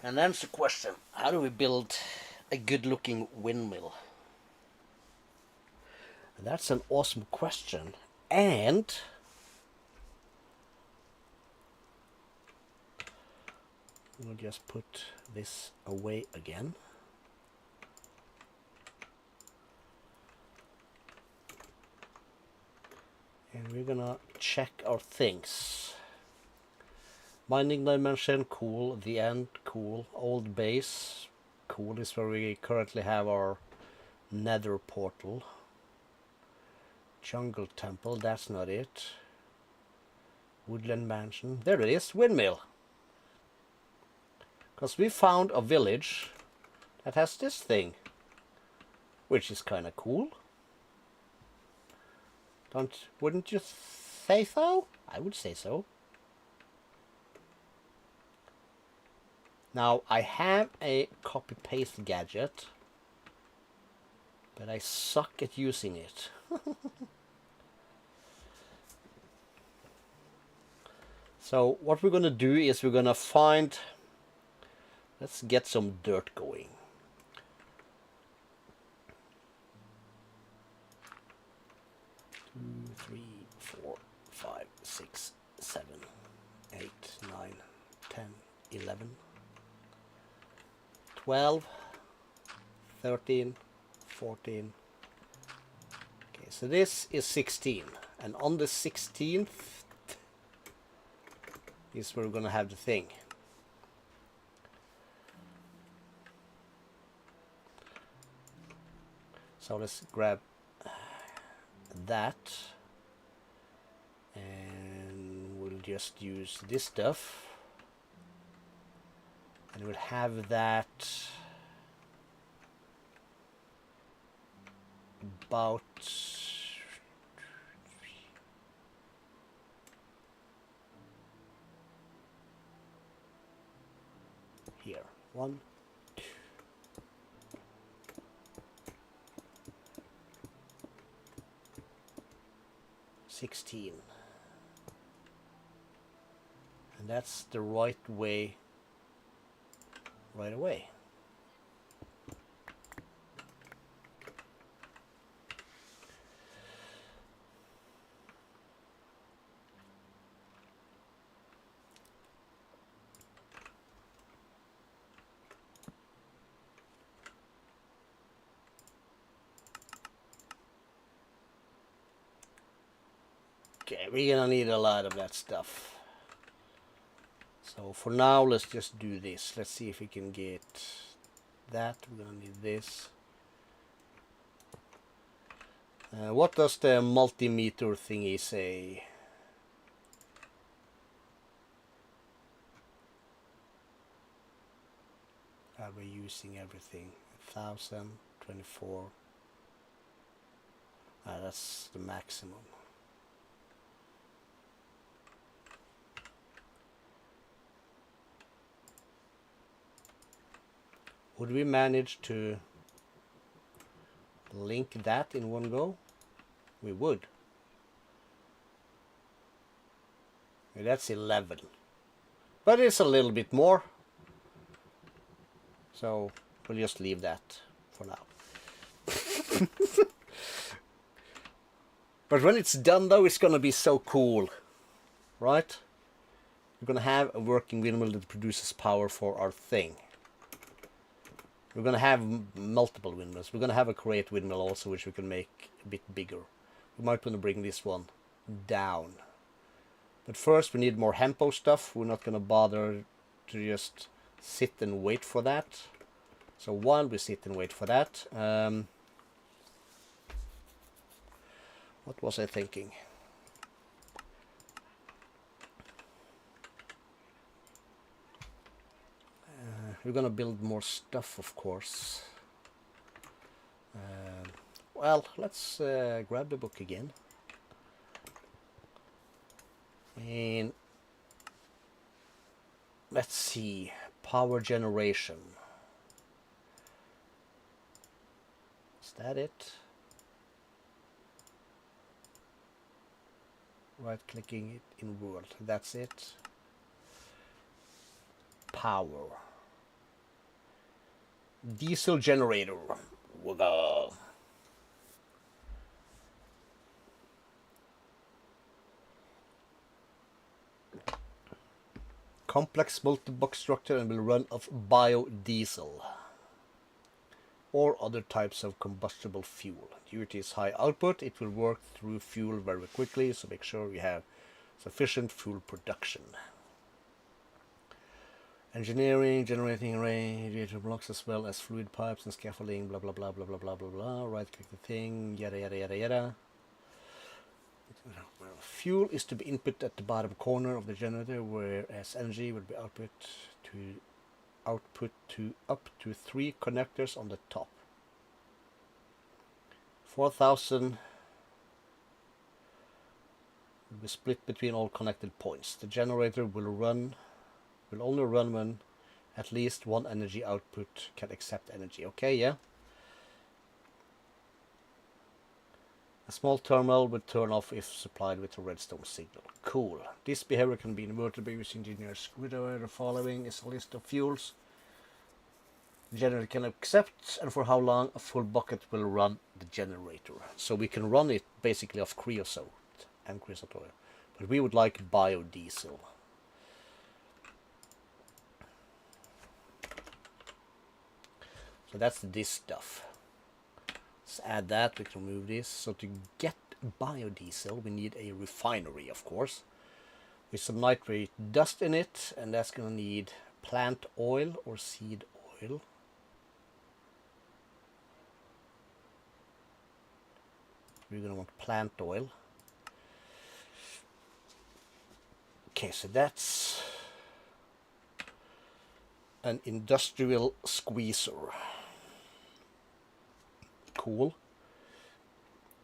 And then the question, how do we build a good looking windmill? That's an awesome question. And we'll just put this away again. And we're gonna check our things. Binding dimension, cool. The end, cool. Old base, cool. Is where we currently have our nether portal. Jungle temple, that's not it. Woodland mansion, there it is, windmill. Because we found a village that has this thing, which is kind of cool. Wouldn't you say so? I would say so. Now I have a copy-paste gadget, but I suck at using it. So what we're gonna do is we're gonna find. Let's get some dirt going. Two, 3, 4, 5, 6, 7, 8, 9, 10, 11, 12. 13, 14. Okay, so this is 16. And on the 16th is where we're going to have the thing. So let's grab that. And we'll just use this stuff. And we'll have that about here. 1, 2, 16. And that's the right way right away. Okay, we're gonna need a lot of that stuff. So for now, let's just do this. Let's see if we can get that. We're gonna need this. What does the multimeter thingy say? Are we using everything? 1000, 24. That's the maximum. Would we manage to link that in one go? We would. That's 11. But it's a little bit more. So we'll just leave that for now. But when it's done though, it's gonna be so cool. Right? We're gonna have a working windmill that produces power for our thing. We're going to have multiple windmills. We're going to have a create windmill also, which we can make a bit bigger. We might want to bring this one down. But first we need more Hempo stuff. We're not going to bother to just sit and wait for that. So while we sit and wait for that, what was I thinking? We're gonna build more stuff, of course. Well, let's grab the book again. And let's see, power generation. Is that it? Right clicking it in world, that's it. Power. Diesel generator. Wiggle. Complex multi-box structure and will run off biodiesel or other types of combustible fuel. Due to its high output, it will work through fuel very quickly, so make sure you have sufficient fuel production. Engineering, generating radiator blocks as well as fluid pipes and scaffolding, blah blah blah blah blah blah blah blah. Right click the thing, yada yada yada yada. Fuel is to be input at the bottom corner of the generator, whereas energy will be output to up to 3 connectors on the top. 4000 will be split between all connected points. The generator will only run when at least one energy output can accept energy. Okay, yeah. A small terminal will turn off if supplied with a redstone signal. Cool. This behavior can be inverted by using engineer's grid. The following is a list of fuels the generator can accept and for how long a full bucket will run the generator. So we can run it basically off creosote and creosote oil. But we would like biodiesel. So that's this stuff. Let's add that. We can remove this. So to get biodiesel, we need a refinery, of course, with some nitrate dust in it, and that's going to need plant oil or seed oil. We're going to want plant oil. Okay, so that's an industrial squeezer. Cool.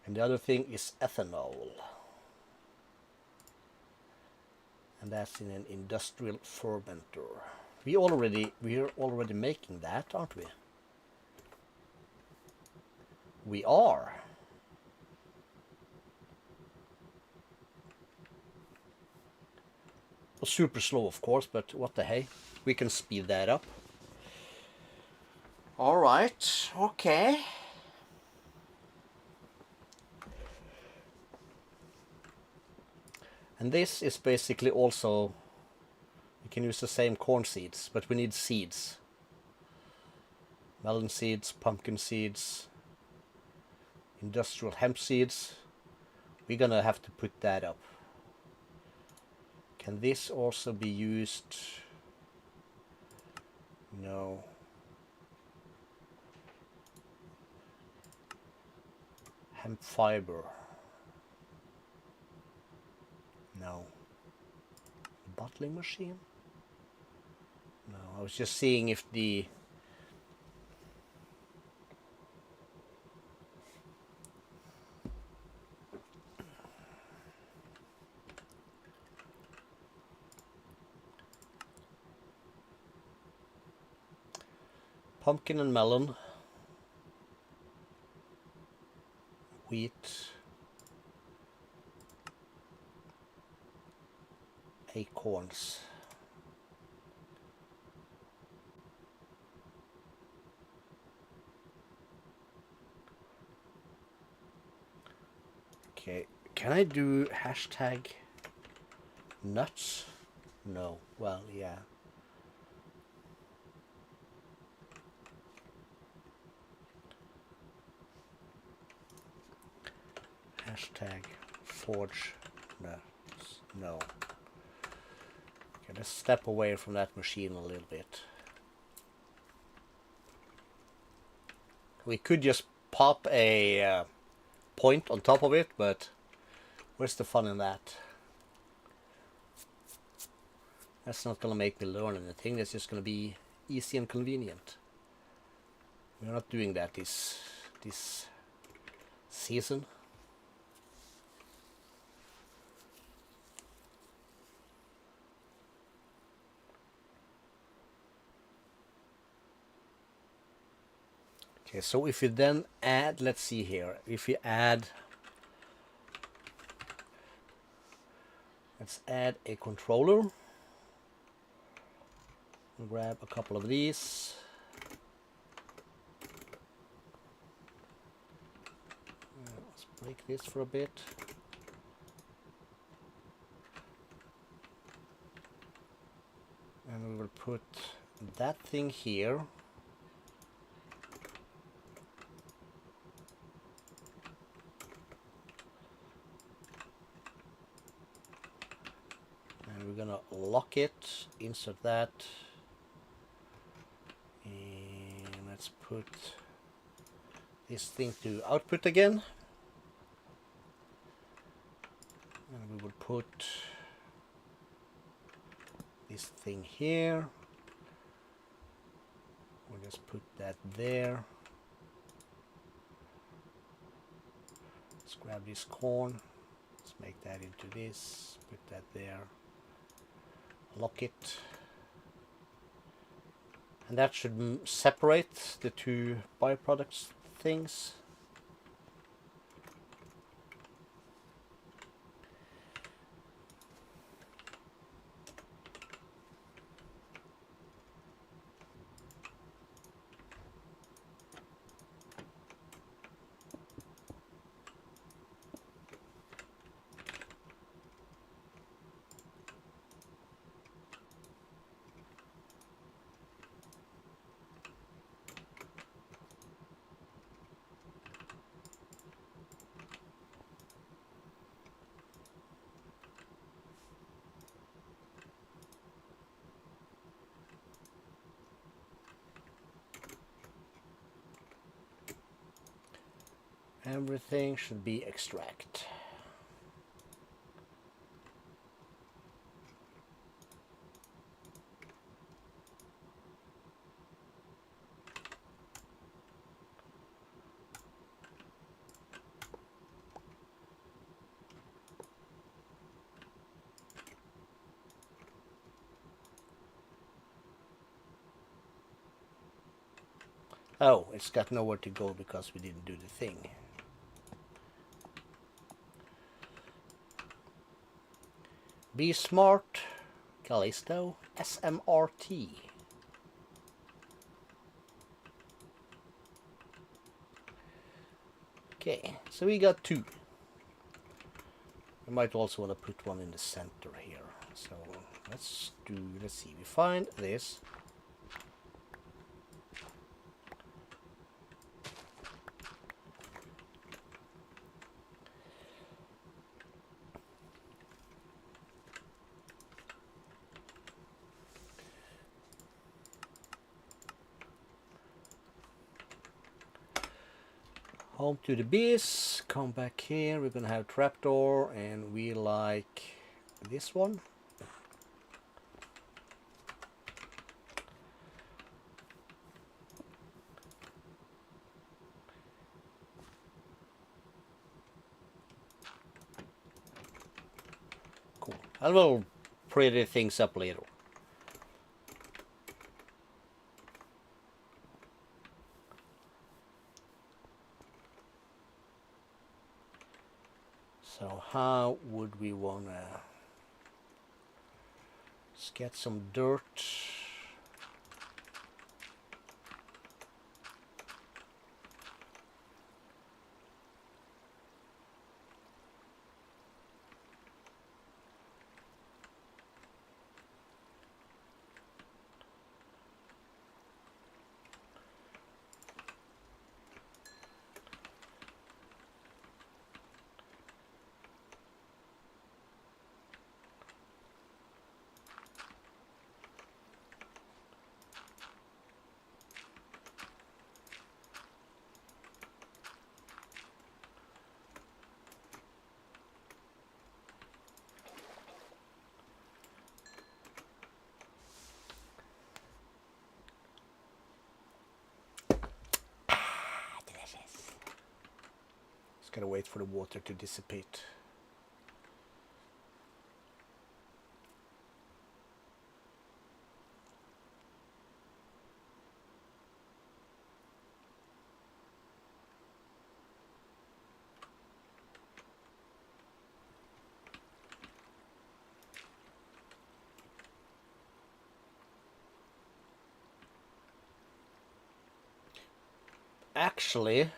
And the other thing is ethanol. And that's in an industrial fermenter. We're already making that, aren't we? We are. Well, super slow, of course, but what the hey? We can speed that up. All right. Okay. And this is basically also, we can use the same corn seeds, but we need seeds. Melon seeds, pumpkin seeds, industrial hemp seeds. We're gonna have to put that up. Can this also be used? No. Hemp fiber. No. Bottling machine? No, I was just seeing if the pumpkin and melon, wheat, acorns. Okay, can I do hashtag nuts? No, well, yeah. Hashtag forge nuts, no. Okay, let's step away from that machine a little bit. We could just pop a point on top of it, but where's the fun in that? That's not gonna make me learn anything. That's just gonna be easy and convenient. We're not doing that this season. Okay, so if you then add, let's see here, if you add, let's add a controller. We'll grab a couple of these. Let's break this for a bit. And we will put that thing here. We're gonna lock it, insert that, and let's put this thing to output again, and we will put this thing here. We'll just put that there. Let's grab this corn, let's make that into this, put that there. Lock it, and that should separate the two byproducts things. Everything should be extract. Oh, it's got nowhere to go because we didn't do the thing. Be smart, Calisto, SMRT. Okay, so we got 2. We might also want to put one in the center here. So let's see, we find this. Home to the bees, come back here, we're gonna have trapdoor, and we like this one. Cool. I will pretty things up later. So how would we want to get some dirt? Gotta wait for the water to dissipate. Actually,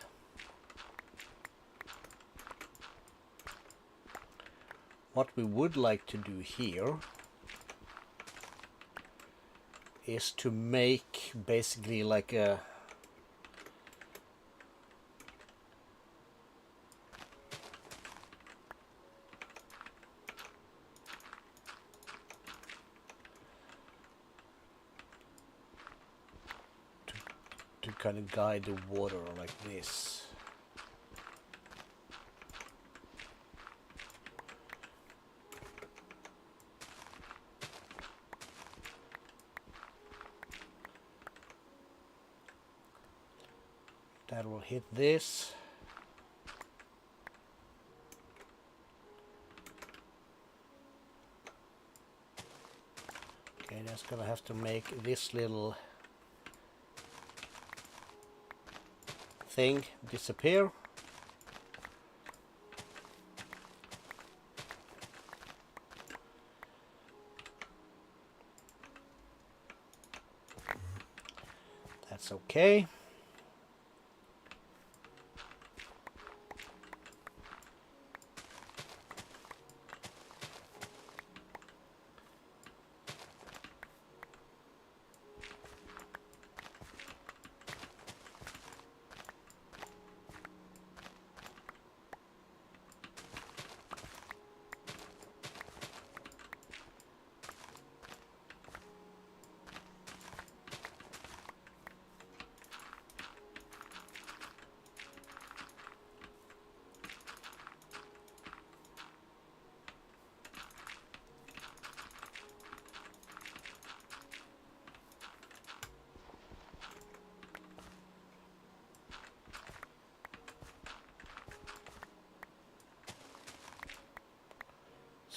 what we would like to do here is to make basically like a to kind of guide the water like this. That will hit this. Okay, that's gonna have to make this little thing disappear. That's okay.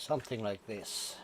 Something like this.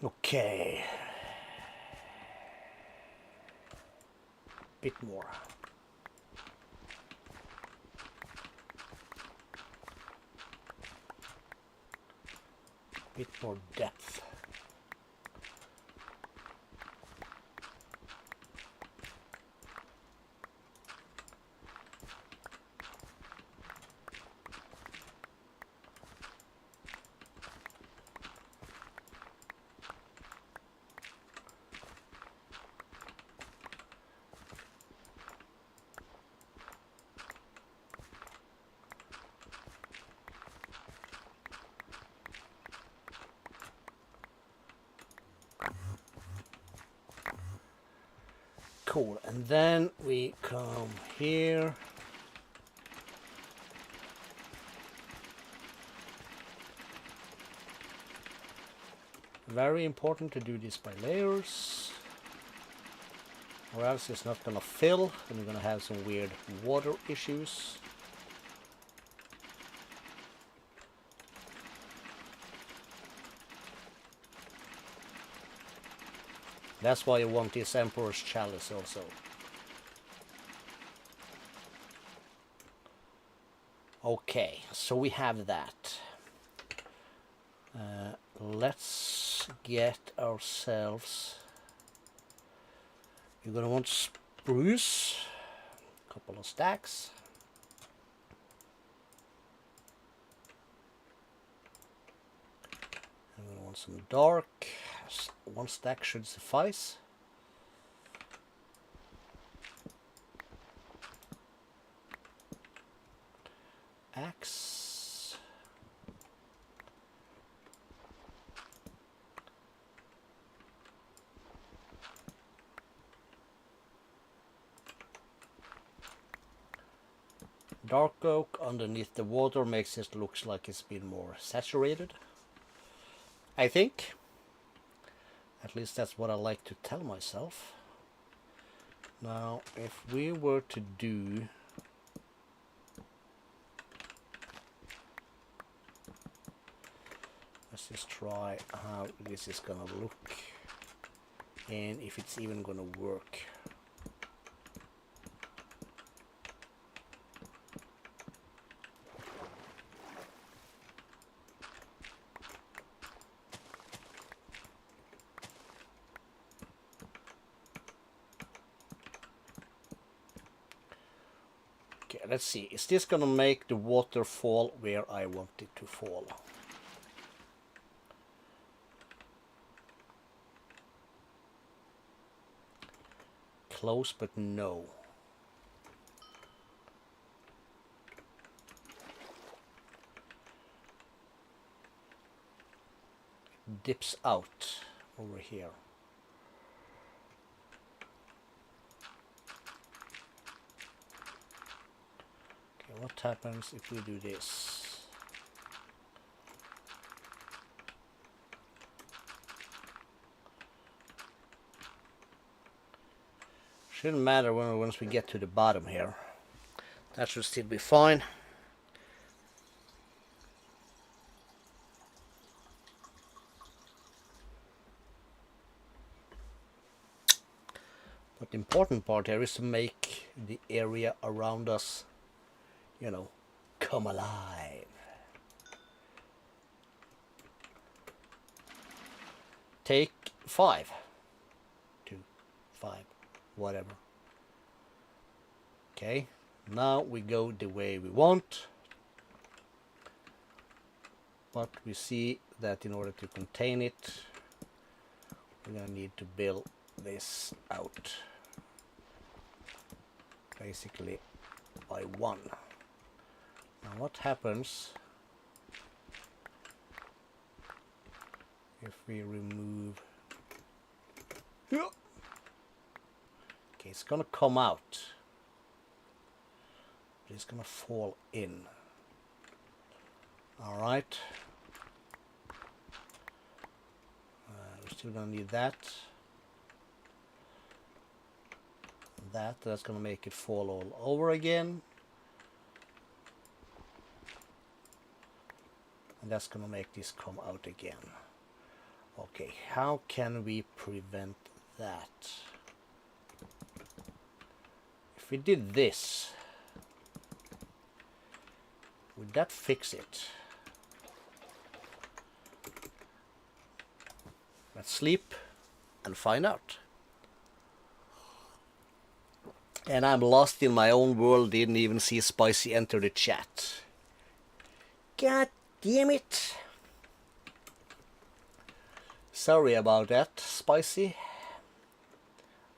Okay. Bit more. Bit more depth. Cool, and then we come here. Very important to do this by layers, or else it's not gonna fill and you're gonna have some weird water issues. That's why you want this Emperor's Chalice also. Okay, so we have that. Let's get ourselves... You're gonna want spruce, a couple of stacks. I'm gonna want some dark. One stack should suffice. Axe. Dark oak underneath the water makes it look like it's been more saturated, I think. At least that's what I like to tell myself. Now, if we were to do... Let's just try how this is gonna look and if it's even gonna work. Okay, let's see. Is this gonna make the water fall where I want it to fall? Close, but no. Dips out over here. Okay, what happens if we do this? Shouldn't matter once we get to the bottom here. That should still be fine. But the important part here is to make the area around us, you know, come alive. take 5. 2, 5, whatever. Okay, now we go the way we want. But we see that in order to contain it, we're going to need to build this out. Basically by 1. Now what happens if we remove... Okay, it's gonna come out. It's gonna fall in. Alright. We're still gonna need that. That's gonna make it fall all over again. And that's gonna make this come out again. Okay, how can we prevent that? If we did this, would that fix it? Let's sleep and find out. And I'm lost in my own world, didn't even see Spicy enter the chat. God damn it. Sorry about that, Spicy.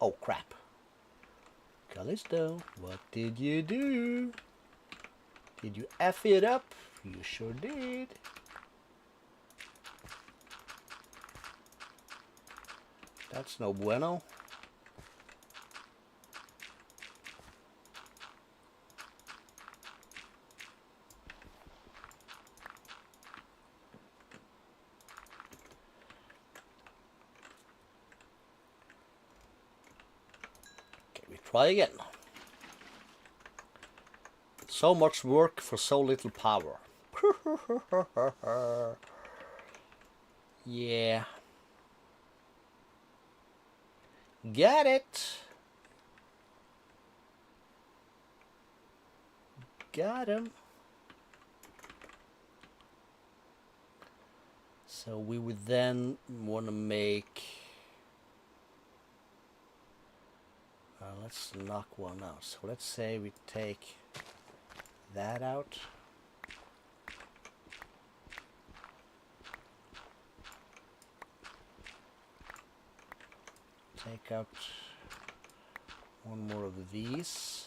Oh crap. Calisto, what did you do? Did you F it up? You sure did. That's no bueno. Try again. So much work for so little power. Yeah. Got it. Got him. So we would then want to make... let's knock one out. So let's say we take that out. Take out one more of these.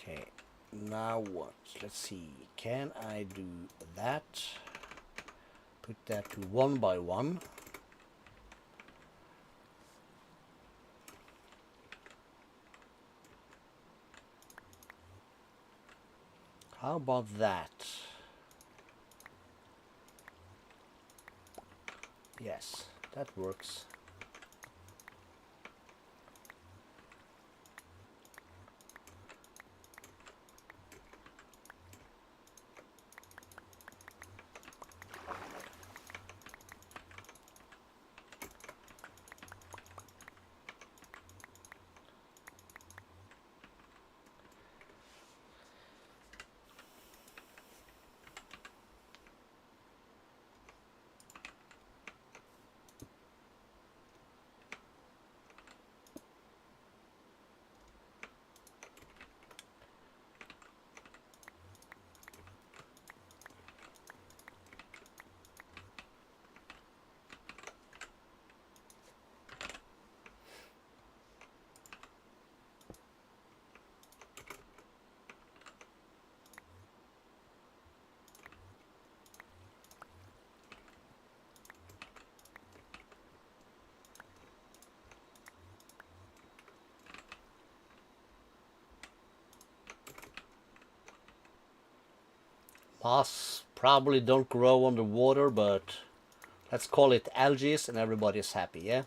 Okay, now what? Let's see. Can I do that? Put that to 1 by 1. How about that? Yes, that works. Moss probably don't grow underwater, but let's call it algae and everybody's happy, yeah?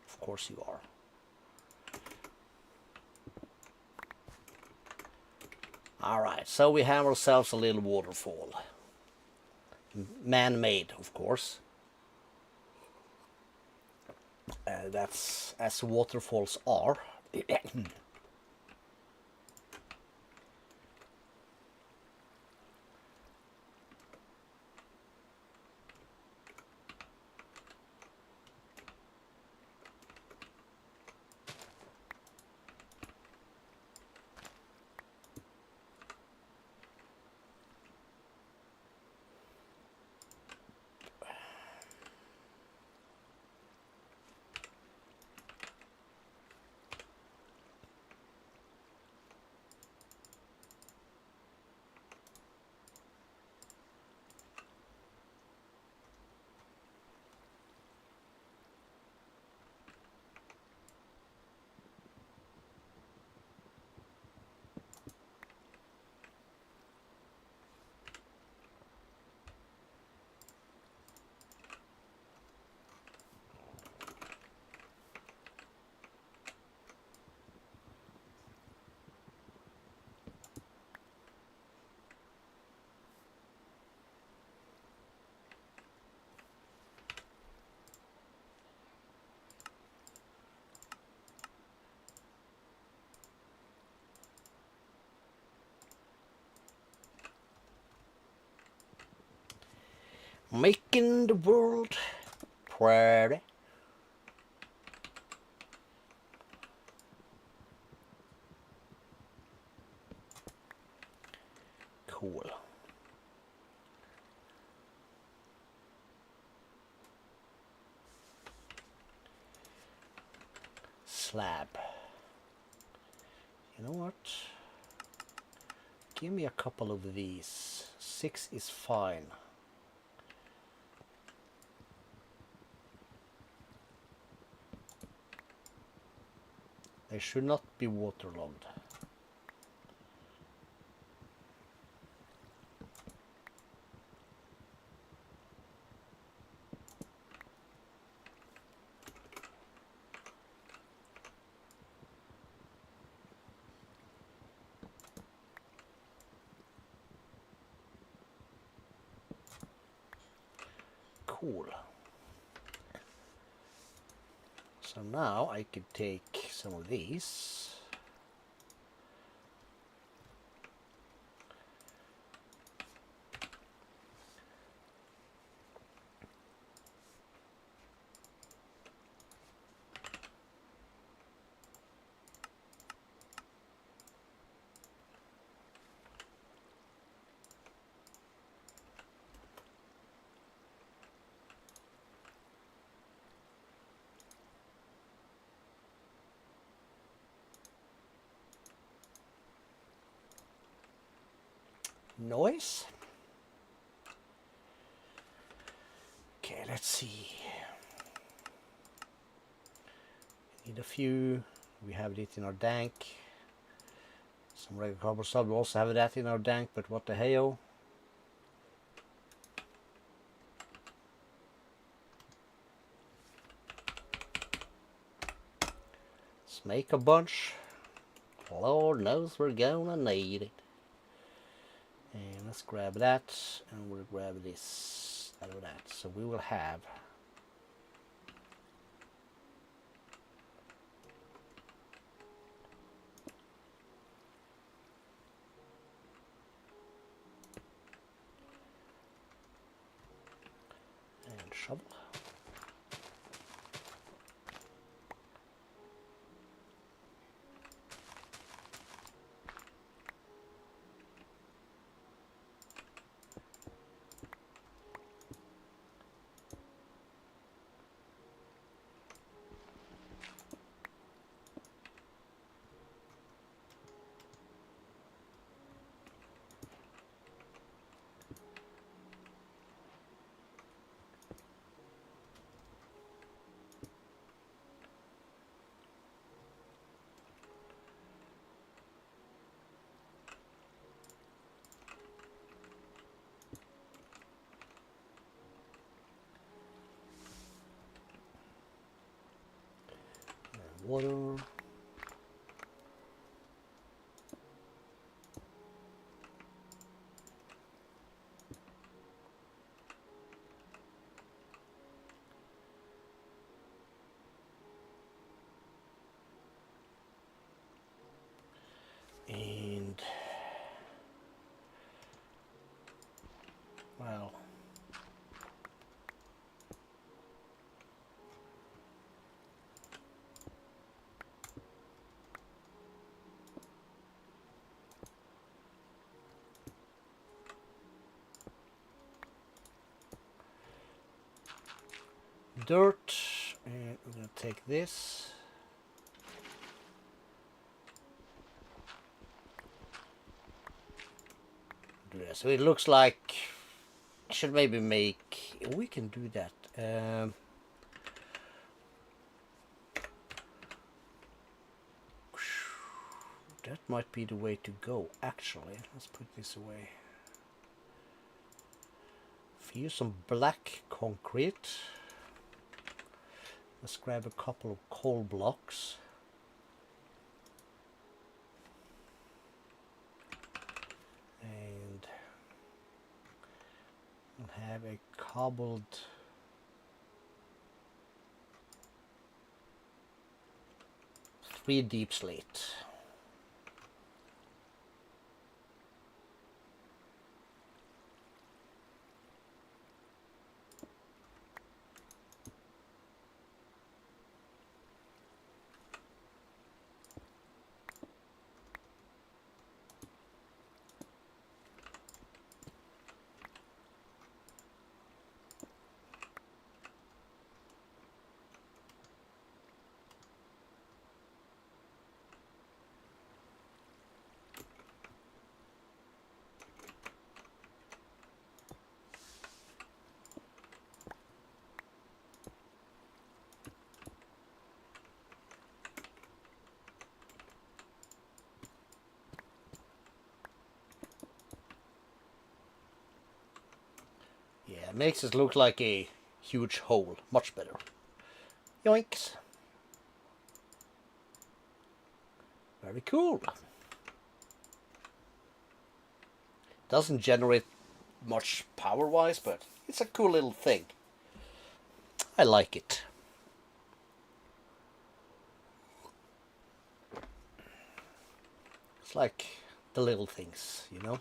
Of course you are. Alright, so we have ourselves a little waterfall. Man-made, of course. That's as waterfalls are. Making the world pretty. Cool. Slab. You know what? Give me a couple of these. 6 is fine. They should not be waterlogged. Cool. So now I could take some of these. Noise. Okay, let's see. Need a few. We have it in our dank. Some regular cardboard sub. We also have that in our dank, but what the hell? Let's make a bunch. Lord knows we're gonna need it. And let's grab that, and we'll grab this out of that. So we will have and shovel. Water. dirt, and we're going to take this. So it looks like I should maybe make. We can do that. That might be the way to go. Actually, let's put this away. Use some black concrete. Let's grab a couple of coal blocks. And we'll have a cobbled three deep slate. Yeah, it makes it look like a huge hole. Much better. Yoinks. Very cool. Doesn't generate much power-wise, but it's a cool little thing. I like it. It's like the little things, you know?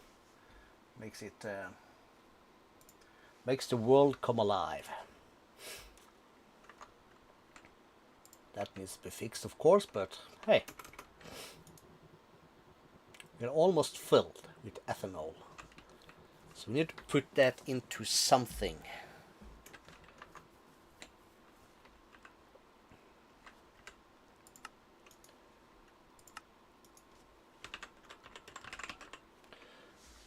Makes it... makes the world come alive. That needs to be fixed, of course, but hey. We're almost filled with ethanol. So we need to put that into something.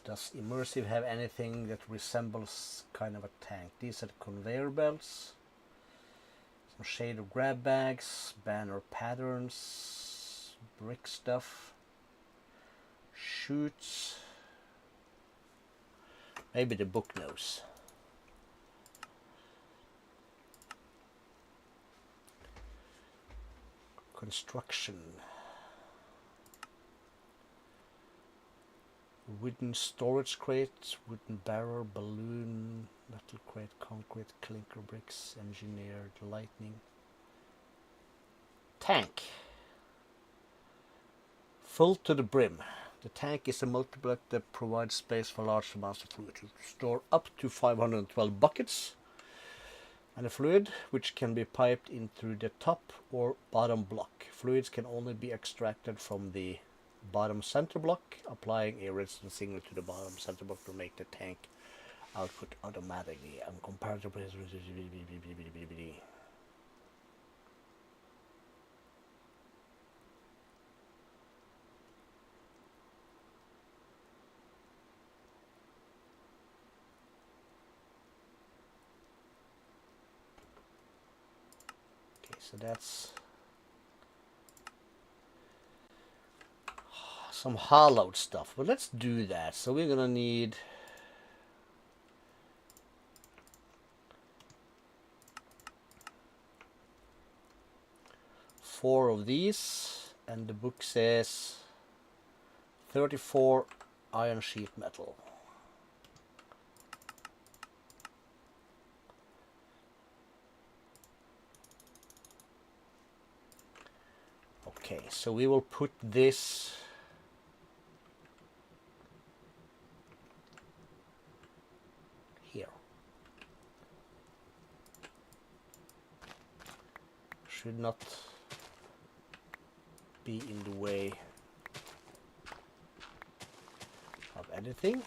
Does Immersive have anything that resembles kind of a tank? These are the conveyor belts. Some shader grab bags, banner patterns, brick stuff, chutes. Maybe the book knows. Construction. Wooden storage crate, wooden barrel, balloon, metal crate, concrete, clinker bricks, engineered lightning. Tank. Full to the brim. The tank is a multi-block that provides space for large amounts of fluid to store up to 512 buckets. And a fluid which can be piped in through the top or bottom block. Fluids can only be extracted from the bottom center block. Applying a redstone signal to the bottom center block will make the tank output automatically and comparatively. Okay, so that's some hollowed stuff, but let's do that. So we're gonna need four of these, and the book says 34 iron sheet metal. Okay, so we will put this here. Should not be in the way of anything.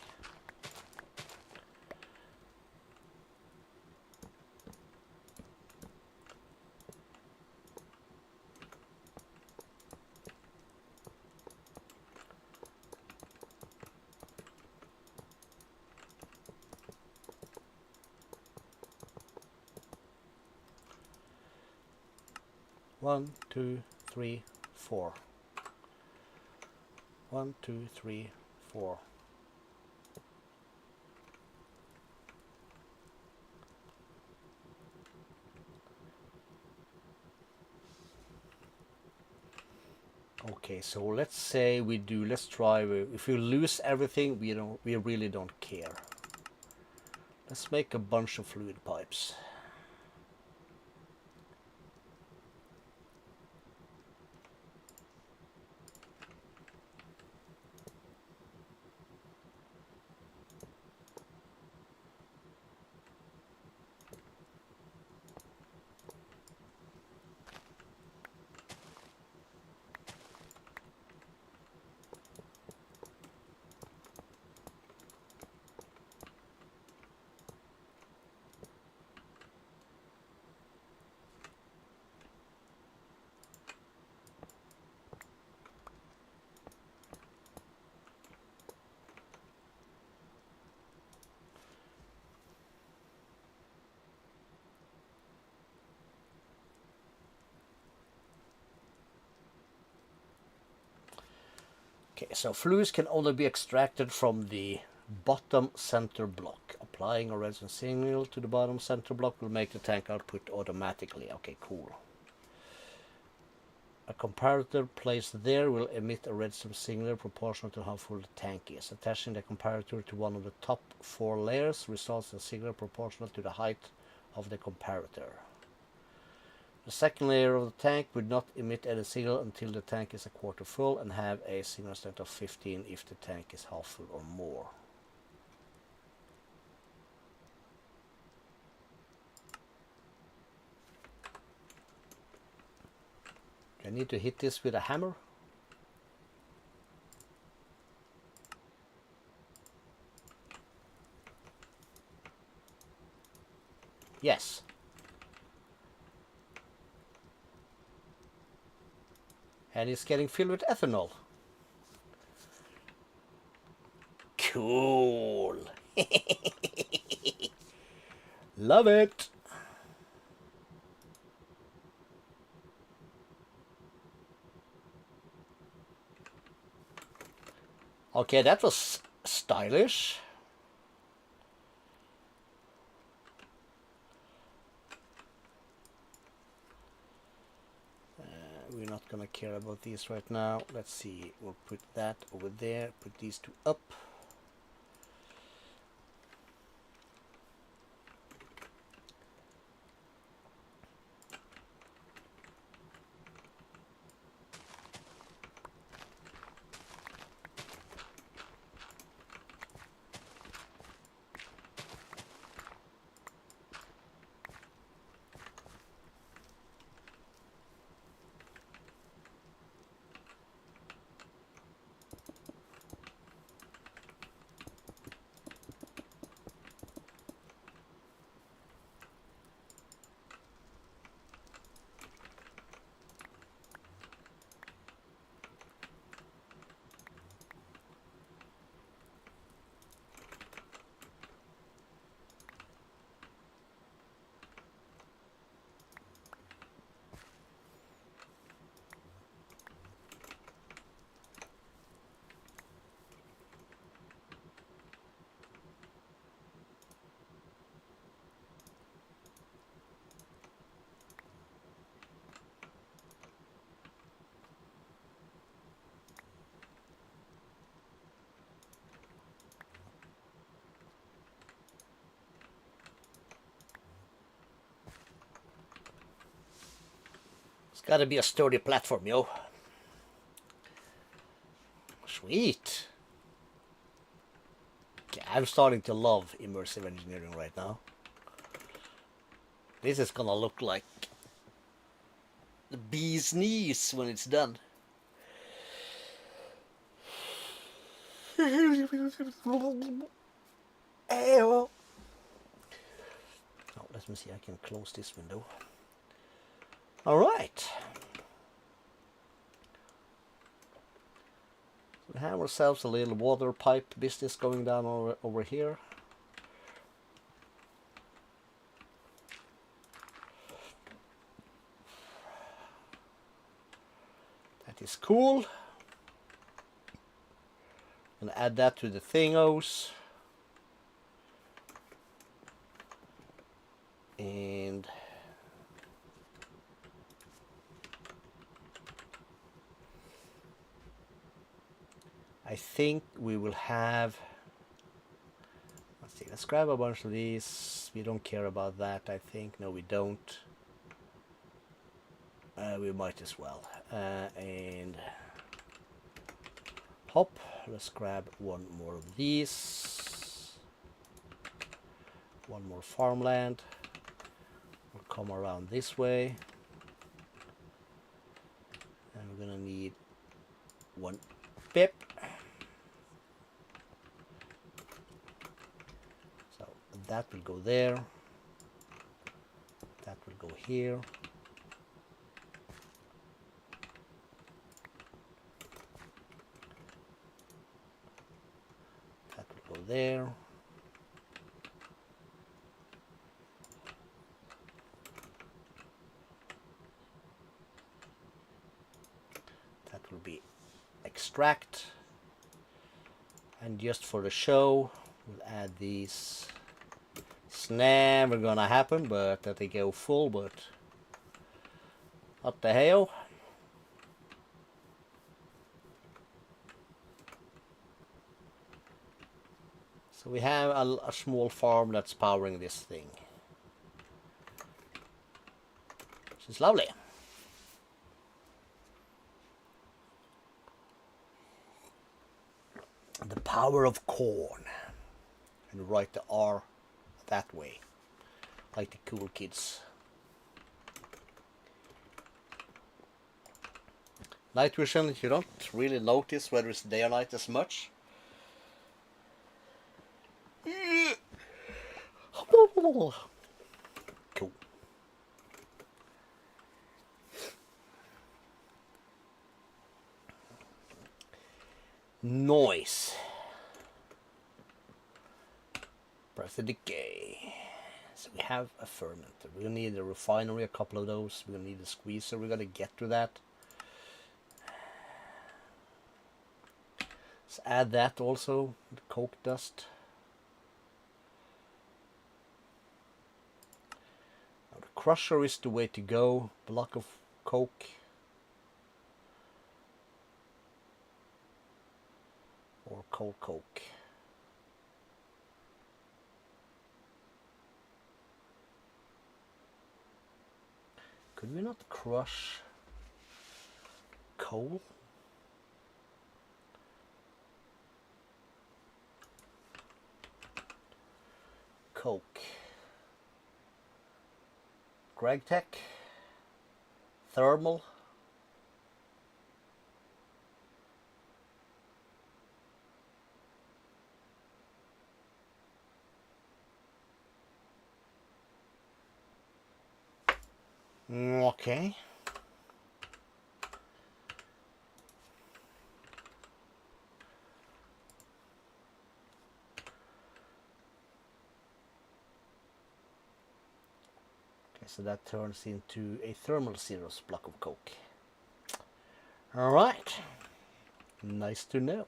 1, 2, 3, 4. 1, 2, 3, 4. Okay, so let's say we do, let's try, if we lose everything, we really don't care. Let's make a bunch of fluid pipes. Okay, so fluids can only be extracted from the bottom center block. Applying a resonance signal to the bottom center block will make the tank output automatically. Okay, cool. A comparator placed there will emit a redstone signal proportional to how full the tank is. Attaching the comparator to one of the top 4 layers results in a signal proportional to the height of the comparator. The second layer of the tank would not emit any signal until the tank is a quarter full and have a signal strength of 15 if the tank is half full or more. I need to hit this with a hammer. Yes. And it's getting filled with ethanol. Cool. Love it. Okay, that was stylish. We're not gonna care about these right now. Let's see, we'll put that over there, put these two up. It's gotta be a sturdy platform, yo. Sweet. Okay, I'm starting to love immersive engineering right now. This is gonna look like the bee's knees when it's done. Oh, let me see, I can close this window. All right. We have ourselves a little water pipe business going down over here. That is cool. I'm gonna add that to the thingos. And I think we will have, let's see, let's grab a bunch of these. We don't care about that, I think. No, we don't. We might as well. And hop, let's grab one more of these. One more farmland. We'll come around this way. And we're gonna need one pip. So that will go there. That will go here. That will go there. That will be extract. And just for the show, we'll add these. It's never gonna happen, but that they go full, but what the hell? So we have a small farm that's powering this thing. Which is lovely. The power of corn. And write the R that way. Like the cool kids. Night vision, you don't really notice whether it's day or night as much. Cool. Noise. Press the decay. So we have a fermenter. We're gonna need a refinery, a couple of those. We're gonna need a squeezer. We're gonna get to that. Let's add that also, the coke dust. Now the crusher is the way to go. Block of coke. Or coal coke. Could we not crush coal? Coke. GregTech. Thermal. Okay. So that turns into a thermal zeros block of coke. All right. Nice to know.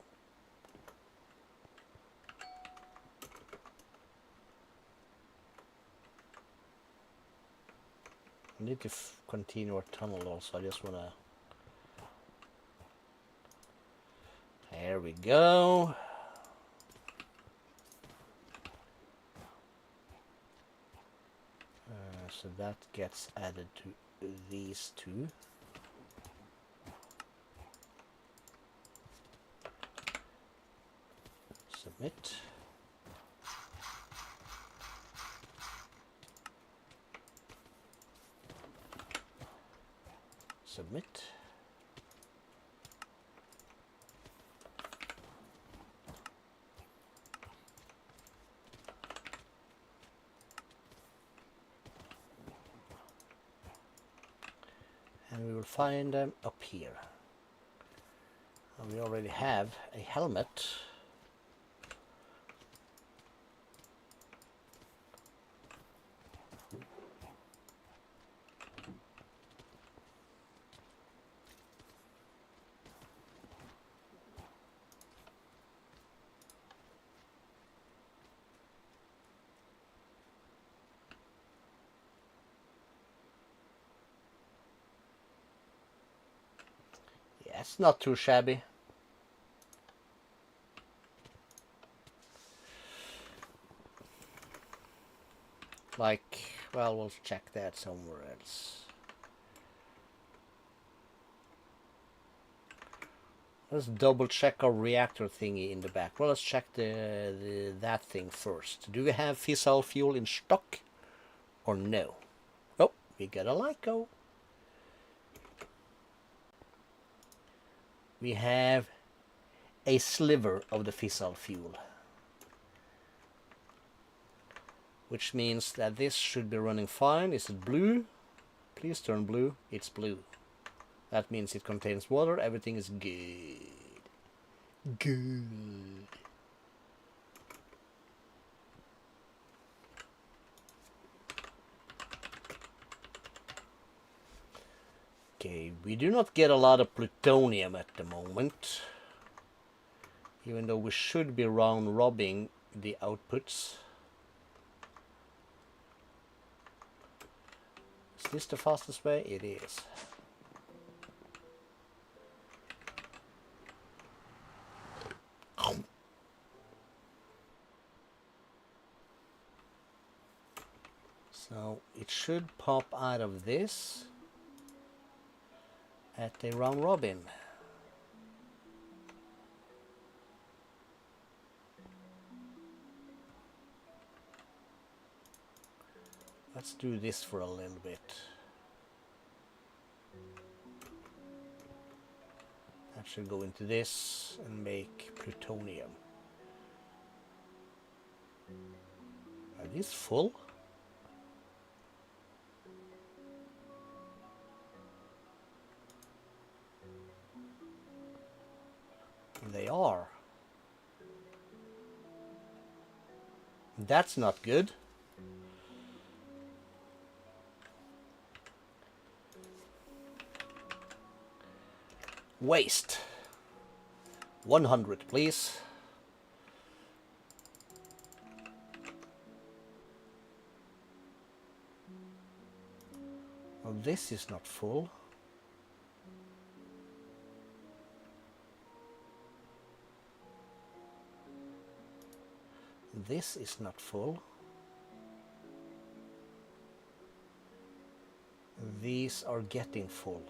I need to continue our tunnel also. I just want to... There we go. So that gets added to these two. Submit. Submit. And we will find them up here. And we already have a helmet. It's not too shabby. Like, well, we'll check that somewhere else. Let's double check our reactor thingy in the back. Well, let's check that thing first. Do we have fissile fuel in stock or no? Oh, we got a Lyco. We have a sliver of the fissile fuel, which means that this should be running fine. Is it blue? Please turn blue. It's blue. That means it contains water. Everything is good. Good. Okay, we do not get a lot of plutonium at the moment, even though we should be round robbing the outputs. Is this the fastest way? It is. So it should pop out of this at a round robin. Let's do this for a little bit. That should go into this and make plutonium. Are these full? They are. That's not good. Waste. 100, please. Well, this is not full. This is not full. These are getting full.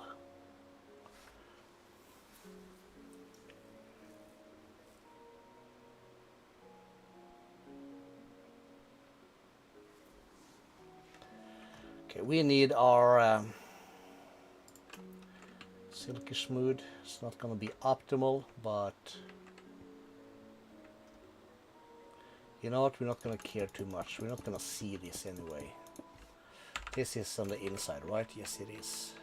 Okay, we need our silky smooth. It's not going to be optimal, but you know what? We're not going to care too much. We're not going to see this anyway. This is on the inside, right? Yes, it is.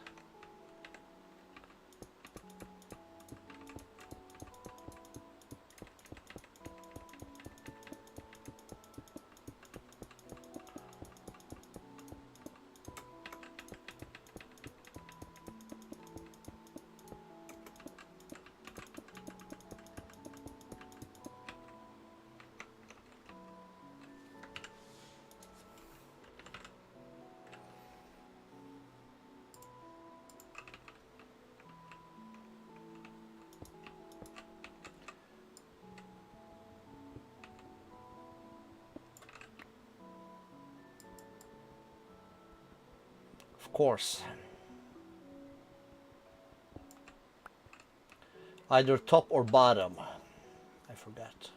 Of course. Either top or bottom. I forgot.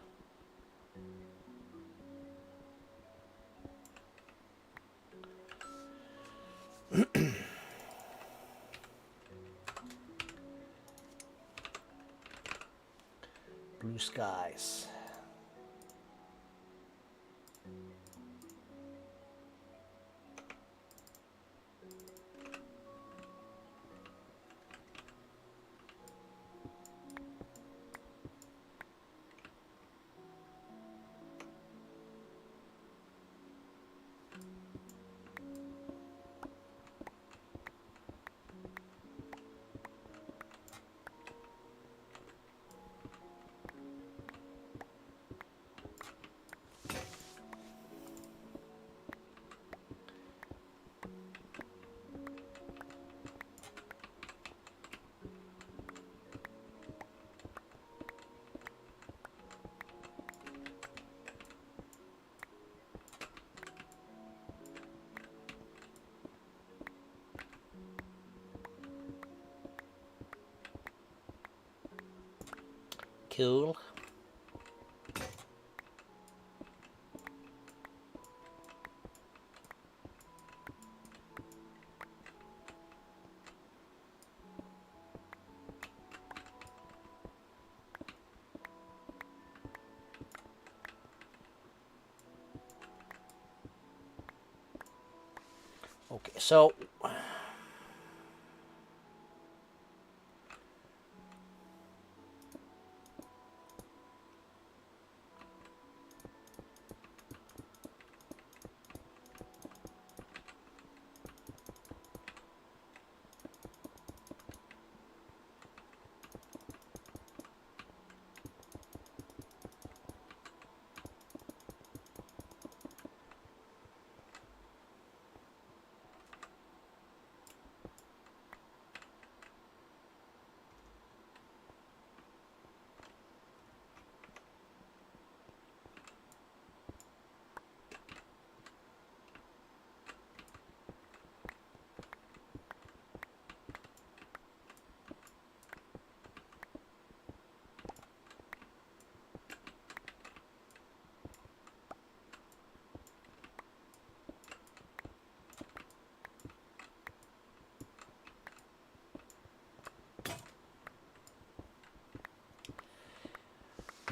Blue skies. cool. Okay, so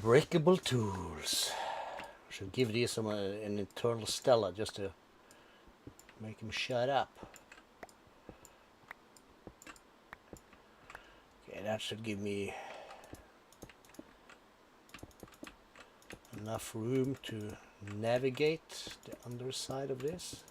breakable tools. Should give these some an internal Stella just to make him shut up. Okay, that should give me enough room to navigate the underside of this.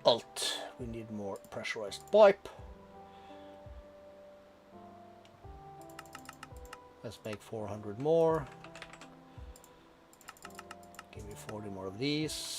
Alt, we need more pressurized pipe. Let's make 400 more. Give me 40 more of these.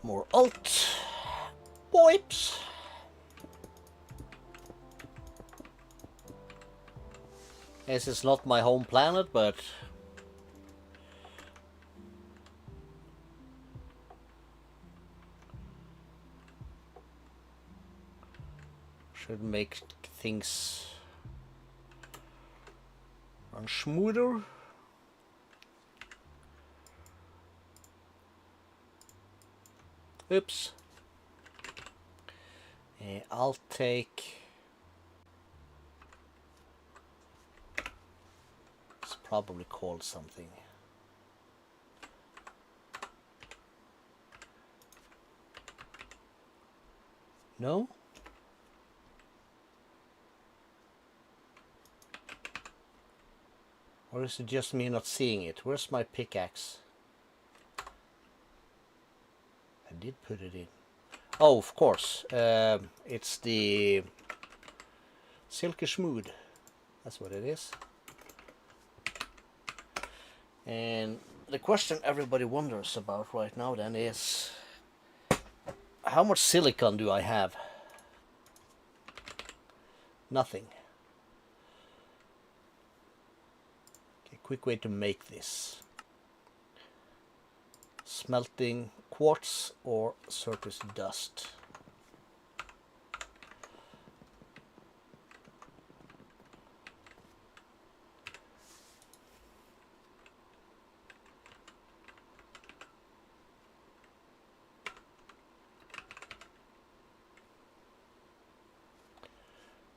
More alt pipes. This is not my home planet, but should make things run smoother. Oops. I'll take. It's probably called something. No? Or is it just me not seeing it? Where's my pickaxe? I did put it in. Oh, of course. It's the Silky Smooth. That's what it is. And the question everybody wonders about right now then is, how much silicon do I have? Nothing. Okay, quick way to make this. Smelting quartz or surface dust.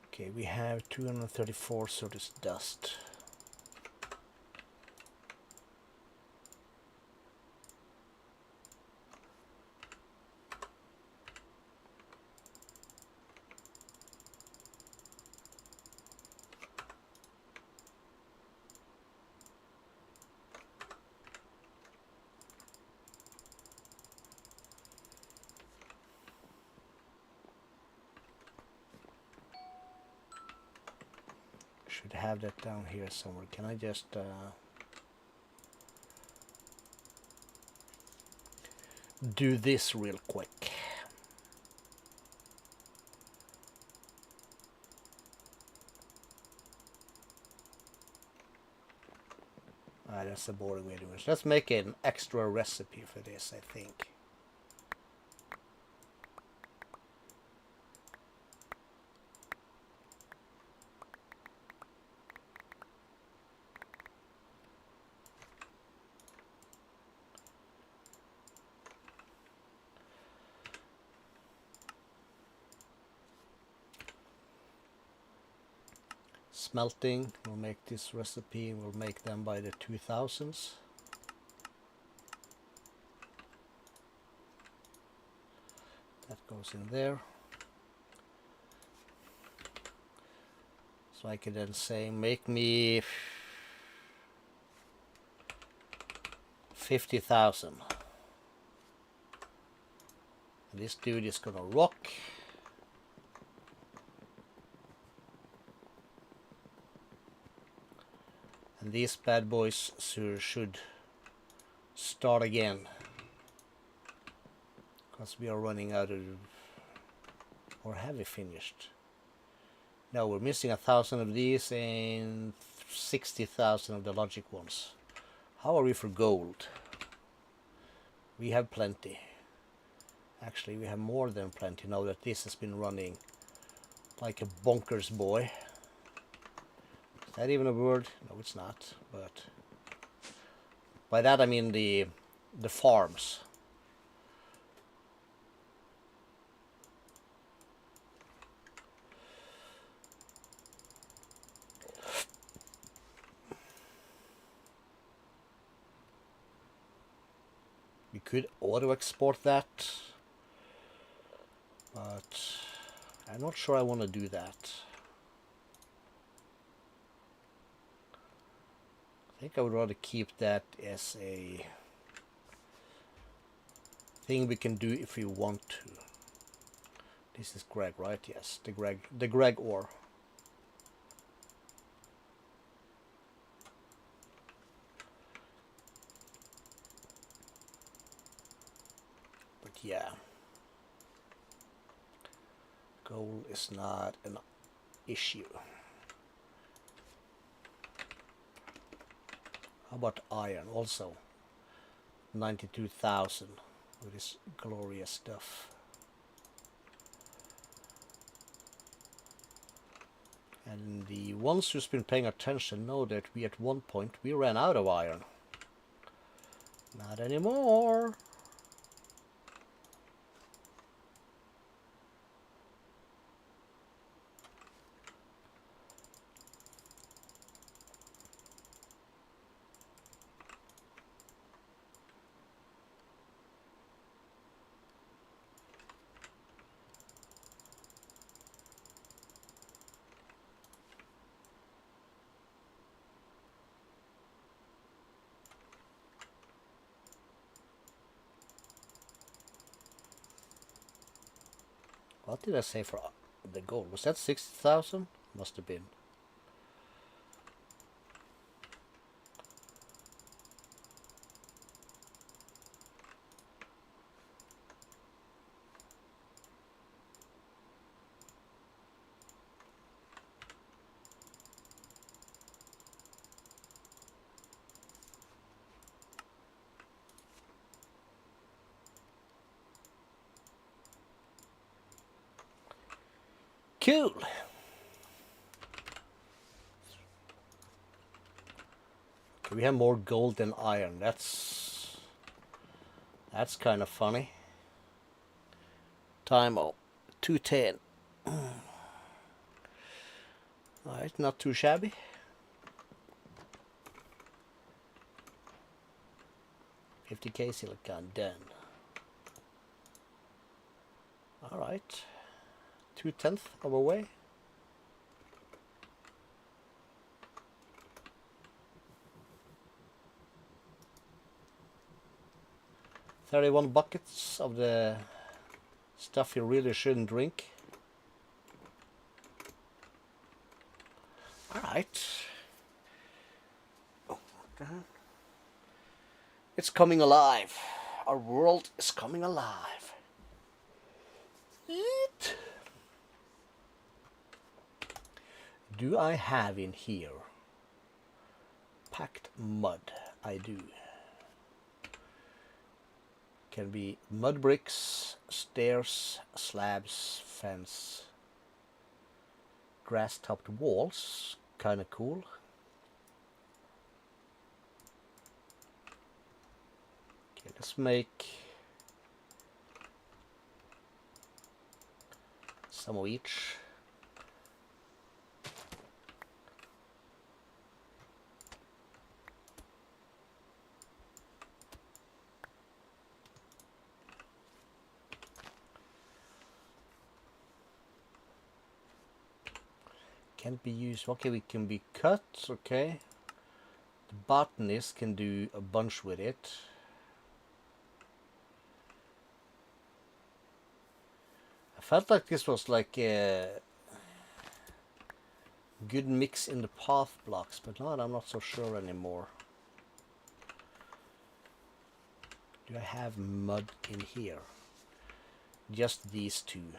Okay, we have 234 surface dust. Should have that down here somewhere. Can I just do this real quick? That's a boring way to do it. Let's make an extra recipe for this, I think. Smelting, we'll make this recipe, we'll make them by the 2000s. That goes in there. So I can then say, make me 50,000. And this dude is gonna rock. And these bad boys should start again, because we are running out of, or have we finished? No, we're missing 1,000 of these and 60,000 of the logic ones. How are we for gold? We have plenty. Actually, we have more than plenty now that this has been running like a bonkers boy. Is that even a word? No, it's not. But by that I mean the farms. We could auto-export that, but I'm not sure I want to do that. I think I would rather keep that as a thing we can do if we want to. This is Greg, right? Yes, the Greg ore. But yeah, gold is not an issue. How about iron? Also 92,000 with this glorious stuff. And the ones who's been paying attention know that we at one point we ran out of iron. Not anymore. What did I say for the gold? Was that 60,000? Must have been. Cool. Okay, we have more gold than iron. That's kind of funny. Time of 2:10. Alright, not too shabby. $50K silicon done. Alright. 2/10 of a way. $31 buckets of the stuff you really shouldn't drink. Alright. Oh, what the hell? It's coming alive. Our world is coming alive. Eat. Do I have in here packed mud? I do. Can be mud bricks, stairs, slabs, fence, grass topped walls. Kind of cool. Okay, let's make some of each. Can't be used. Okay, we can be cut. Okay. The botanist can do a bunch with it. I felt like this was like a good mix in the path blocks, but now I'm not so sure anymore. Do I have mud in here? Just these two.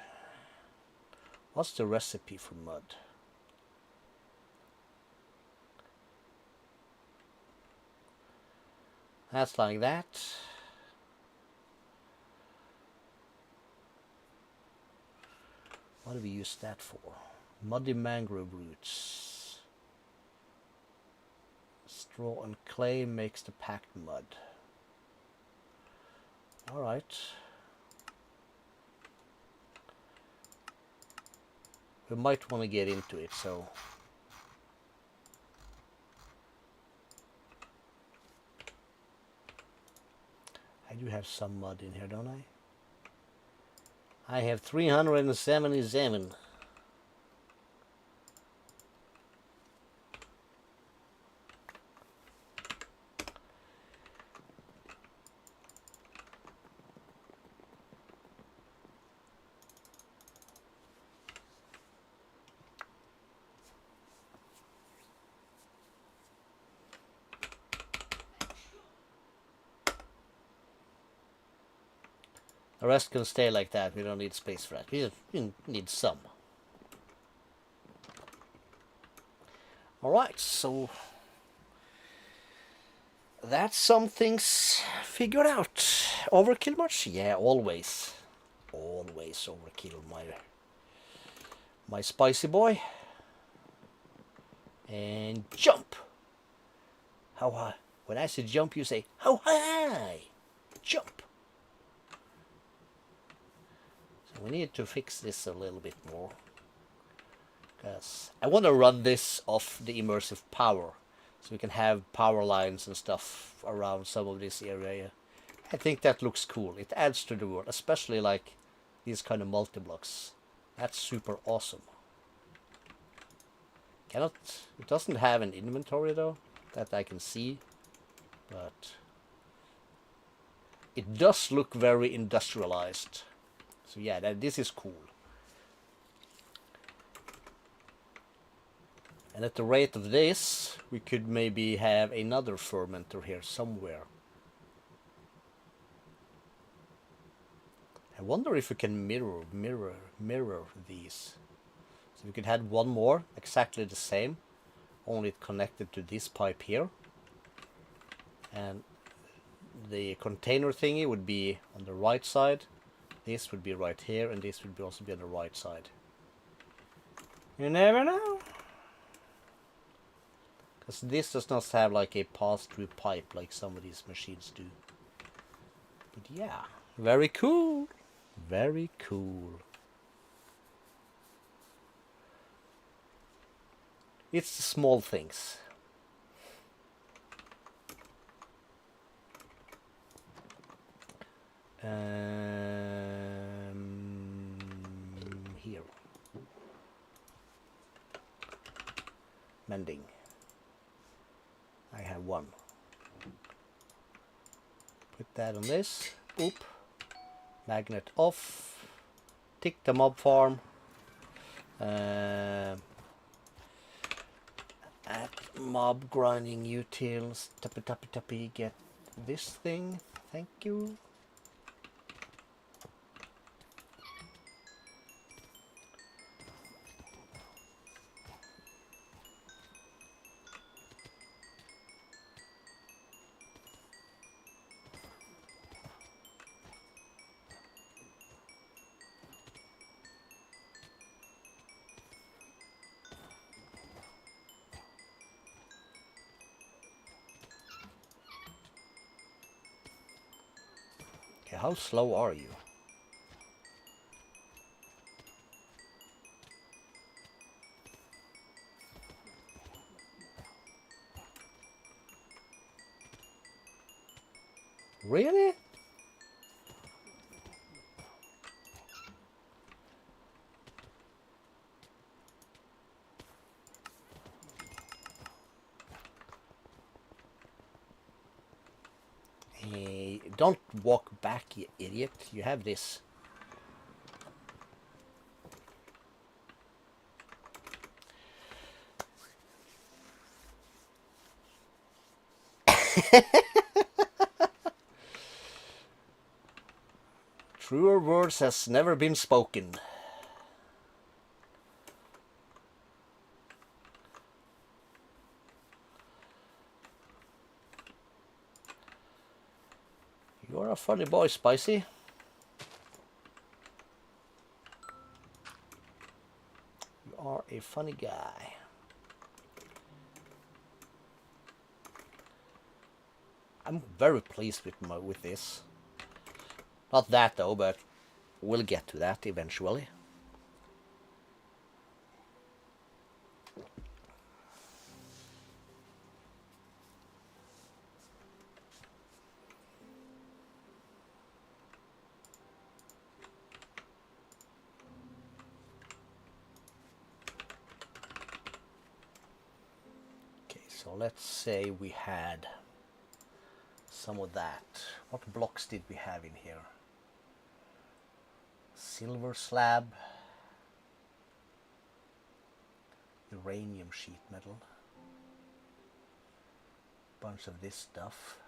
What's the recipe for mud? That's like that. What do we use that for? Muddy mangrove roots. Straw and clay makes the packed mud. Alright. We might want to get into it, so... I do have some mud in here, don't I? I have 377. The rest can stay like that. We don't need space for that. We need some. Alright, so that's some things figured out. Overkill much? Yeah, always. Always overkill my spicy boy. And jump! How high? When I say jump, you say, how high? Jump! We need to fix this a little bit more, because I want to run this off the immersive power, so we can have power lines and stuff around some of this area. I think that looks cool. It adds to the world, especially like these kind of multi-blocks. That's super awesome. It doesn't have an inventory though, that I can see, but it does look very industrialized. So yeah, this is cool. And at the rate of this, we could maybe have another fermenter here somewhere. I wonder if we can mirror these. So we could have one more, exactly the same, only connected to this pipe here. And the container thingy would be on the right side. This would be right here, and this would also be on the right side. You never know. Because this does not have like a pass-through pipe like some of these machines do. But yeah, very cool. Very cool. It's the small things. Here. Mending. I have one. Put that on this. Oop. Magnet off. Tick the mob farm. At mob grinding utils. Tappy tappy tappy. Get this thing. Thank you. Okay, how slow are you? Really? Hey, don't walk back, you idiot. You have this. Truer words has never been spoken. You're a funny boy, Spicy. You are a funny guy. I'm very pleased with this. Not that though, but we'll get to that eventually. Okay, so let's say we had some of that. What blocks did we have in here? Silver slab, uranium sheet metal, bunch of this stuff.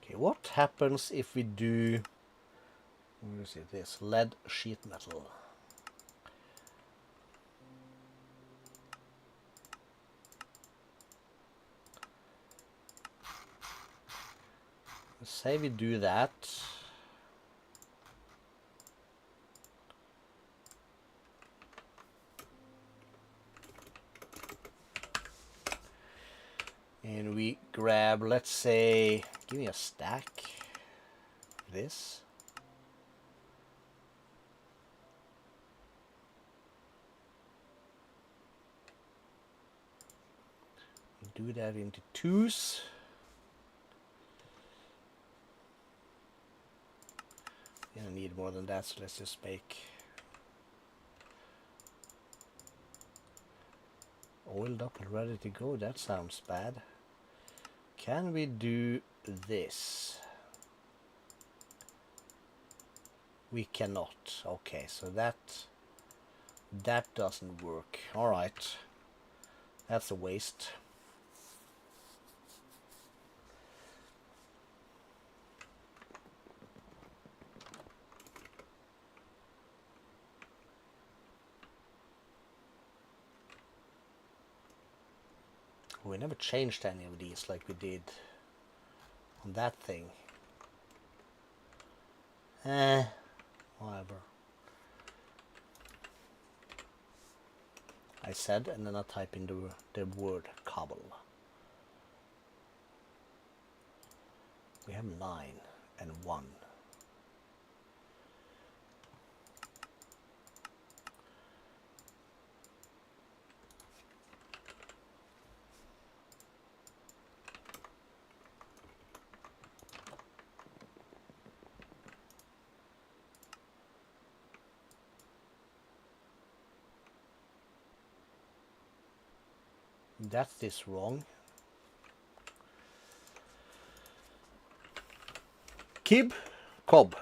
Okay, what happens if we do, where is it, this lead sheet metal? Let's say we do that. And we grab, let's say, give me a stack. This. Do that into twos. I need more than that, so let's just make oiled up and ready to go. That sounds bad. Can we do this? We cannot. Okay, so that doesn't work. All right, that's a waste. We never changed any of these like we did on that thing. Whatever. I said, and then I type in the word cobble. We have 9 and 1. That's this wrong. Cob.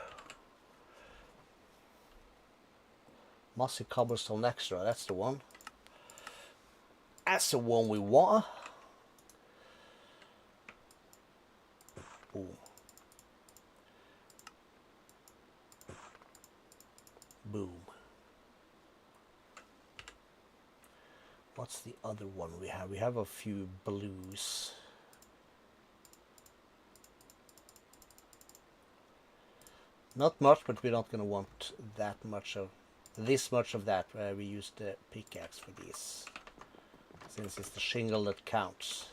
Mossy cobblestone extra, that's the one. That's the one we want. Boom. Boom. What's the other one we have? We have a few blues. Not much, but we're not going to want that much of this much of that. We use the pickaxe for these, since it's the shingle that counts.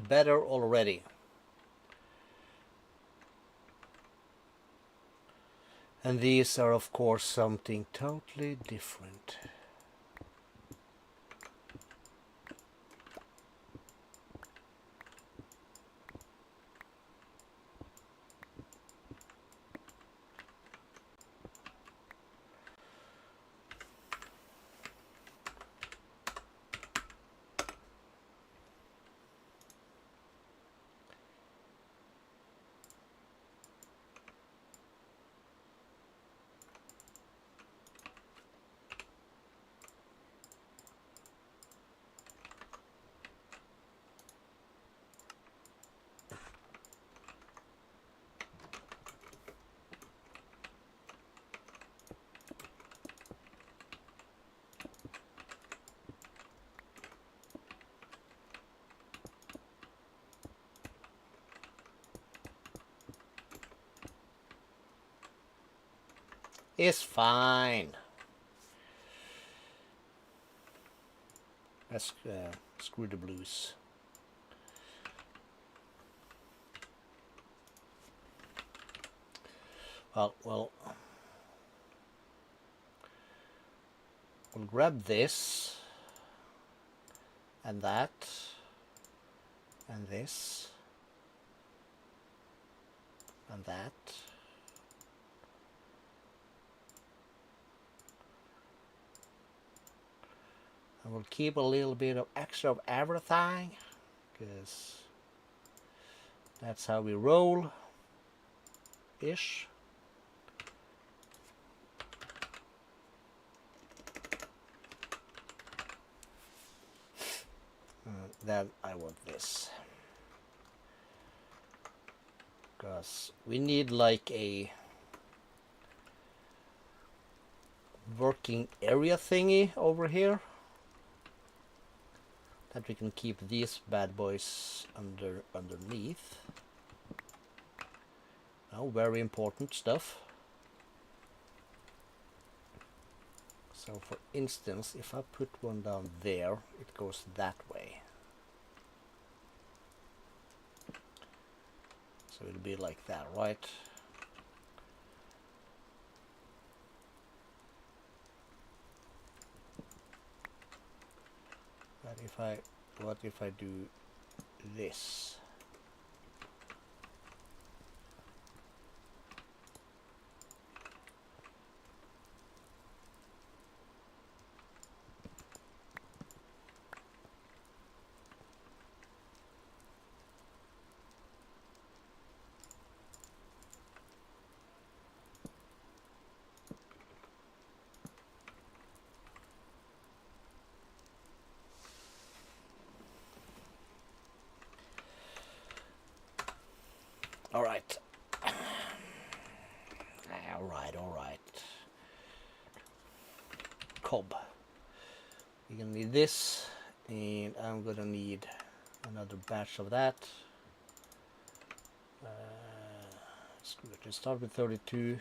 Better already. And these are of course something totally different. It's fine. Let's screw the blues. Well, we'll grab this and that and this and that. And we'll keep a little bit of extra of everything, because that's how we roll ish. Then I want this, because we need like a working area thingy over here that we can keep these bad boys underneath. Now, very important stuff. So for instance, if I put one down there, it goes that way. So it'll be like that, right? But what if I do this? All right. All right. Cob. You're gonna need this, and I'm gonna need another batch of that. Let's start with 32.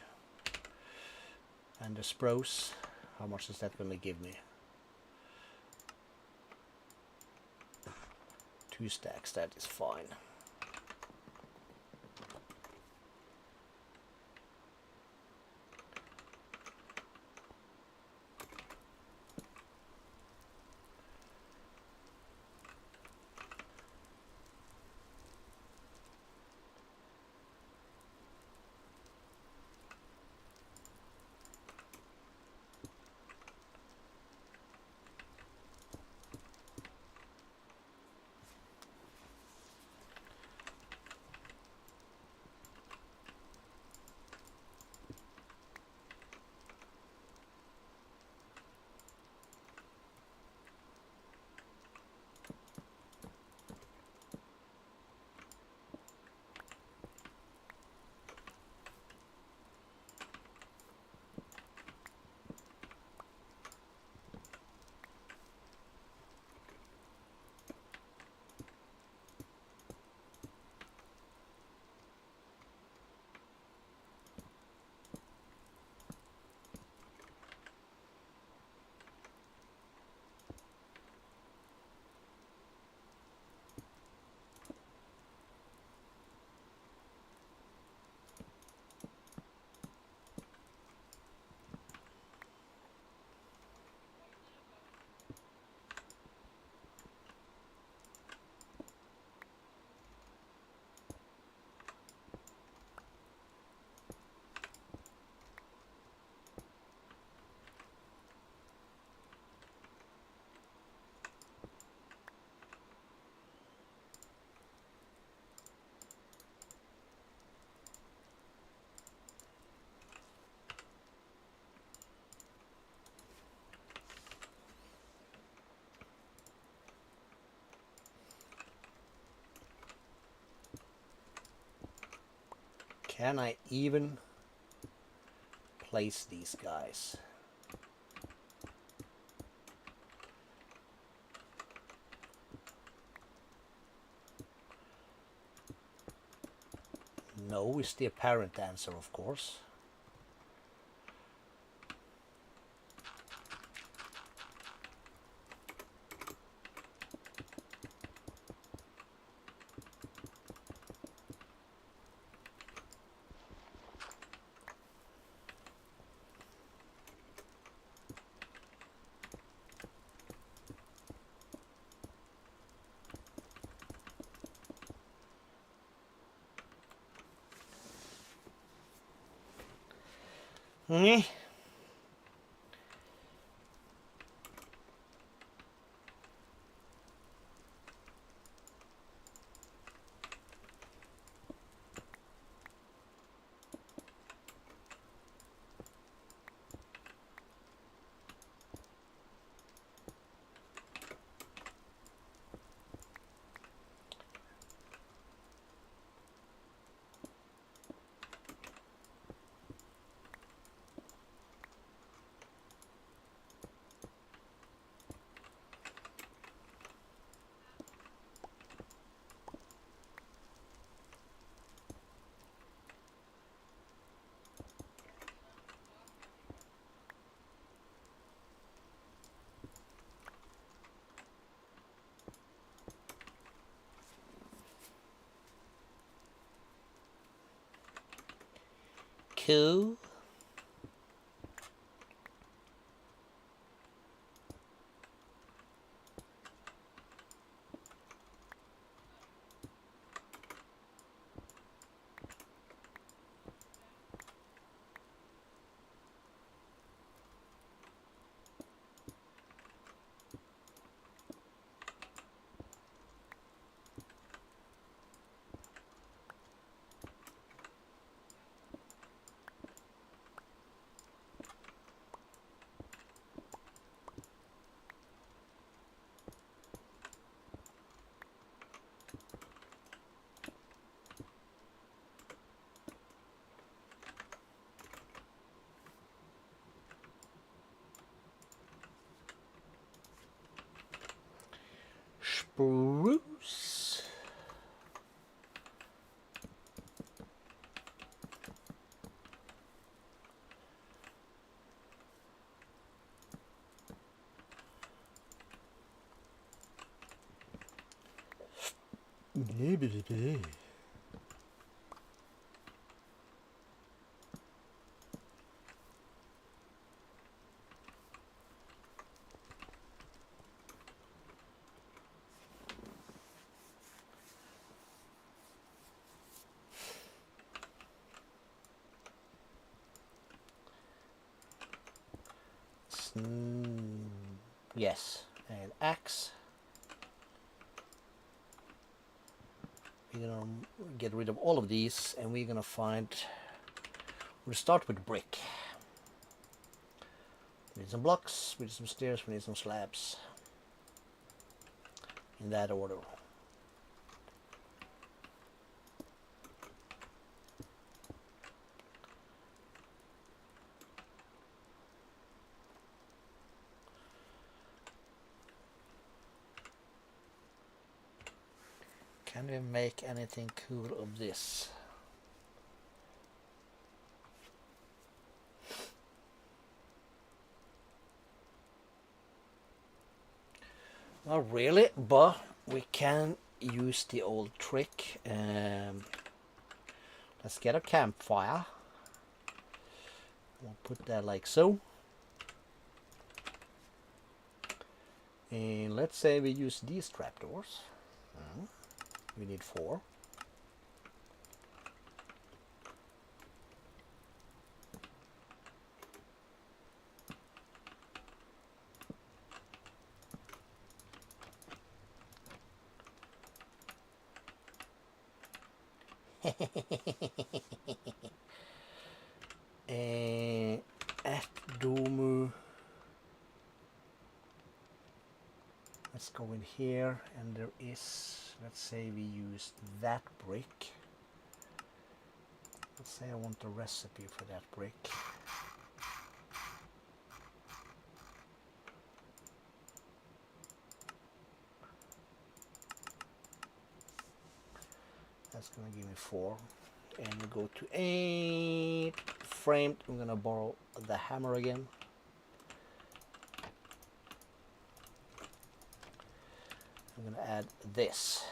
And the spruce, how much is that gonna give me? 2 stacks, that is fine. Can I even place these guys? No is the apparent answer, of course. Hmm? cool. Spruce. Yes, and axe. We're gonna get rid of all of these, and we're gonna find. We'll start with brick. We need some blocks, we need some stairs, we need some slabs. In that order. Can we make anything cool of this? Not really, but we can use the old trick. Let's get a campfire. We'll put that like so. And let's say we use these trapdoors. We need 4. At Domu. Let's go in here, and there is, let's say we use that brick. Let's say I want the recipe for that brick. That's gonna give me 4. And we go to 8 framed. I'm gonna borrow the hammer again. I'm gonna add this.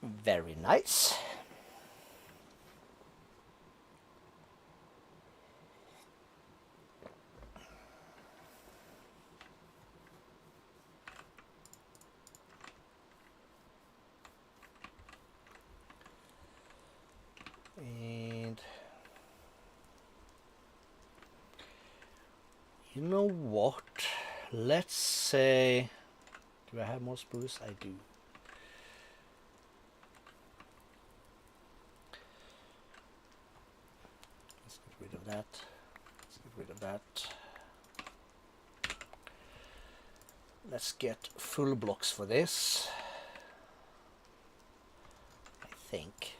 Very nice. And you know what? Let's say, do I have more spruce? I do. Let's get rid of that. Let's get rid of that. Let's get full blocks for this. I think.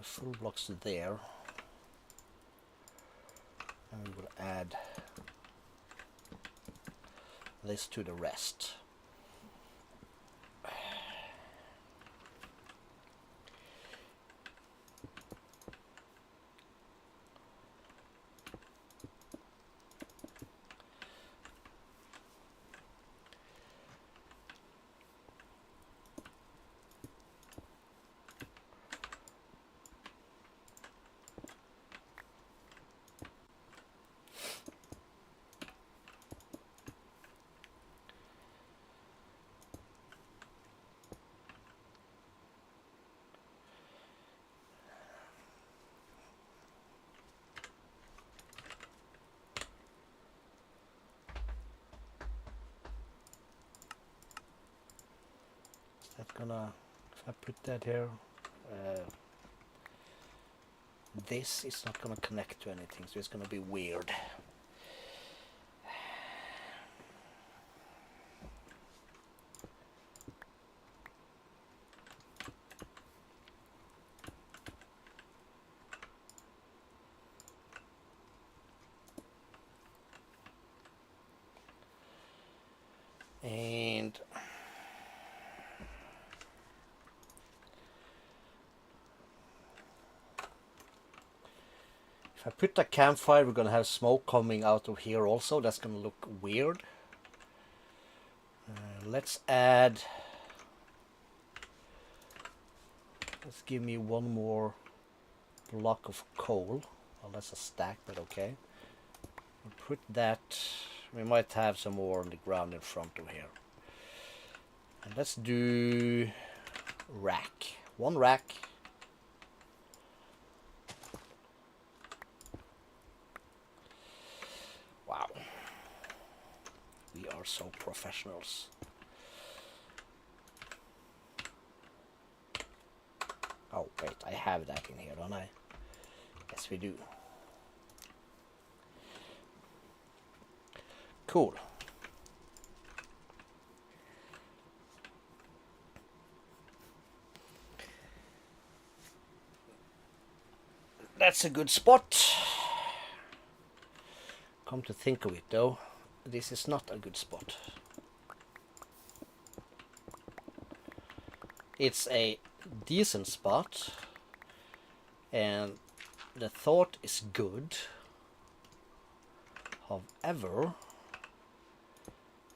Full blocks there, and we will add this to the rest. gonna, if I put that here, this is not gonna connect to anything, so it's gonna be weird. And if I put the campfire, we're gonna have smoke coming out of here also. That's gonna look weird. Let's add, let's give me one more block of coal. Well, that's a stack, but okay. We'll put that, we might have some more on the ground in front of here. And let's do rack. One rack. Wow. We are so professionals. Oh, wait, I have that in here, don't I? Yes, we do. Cool. That's a good spot. Come to think of it though, this is not a good spot. It's a decent spot, and the thought is good. However,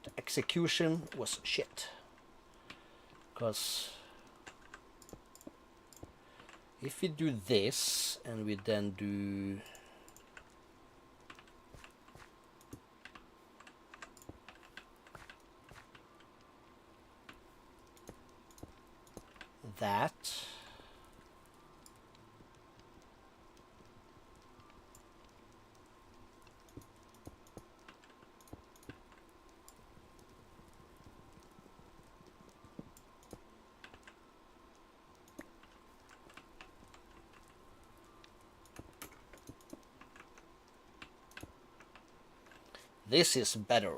the execution was shit. Because if we do this and we then do that, this is better.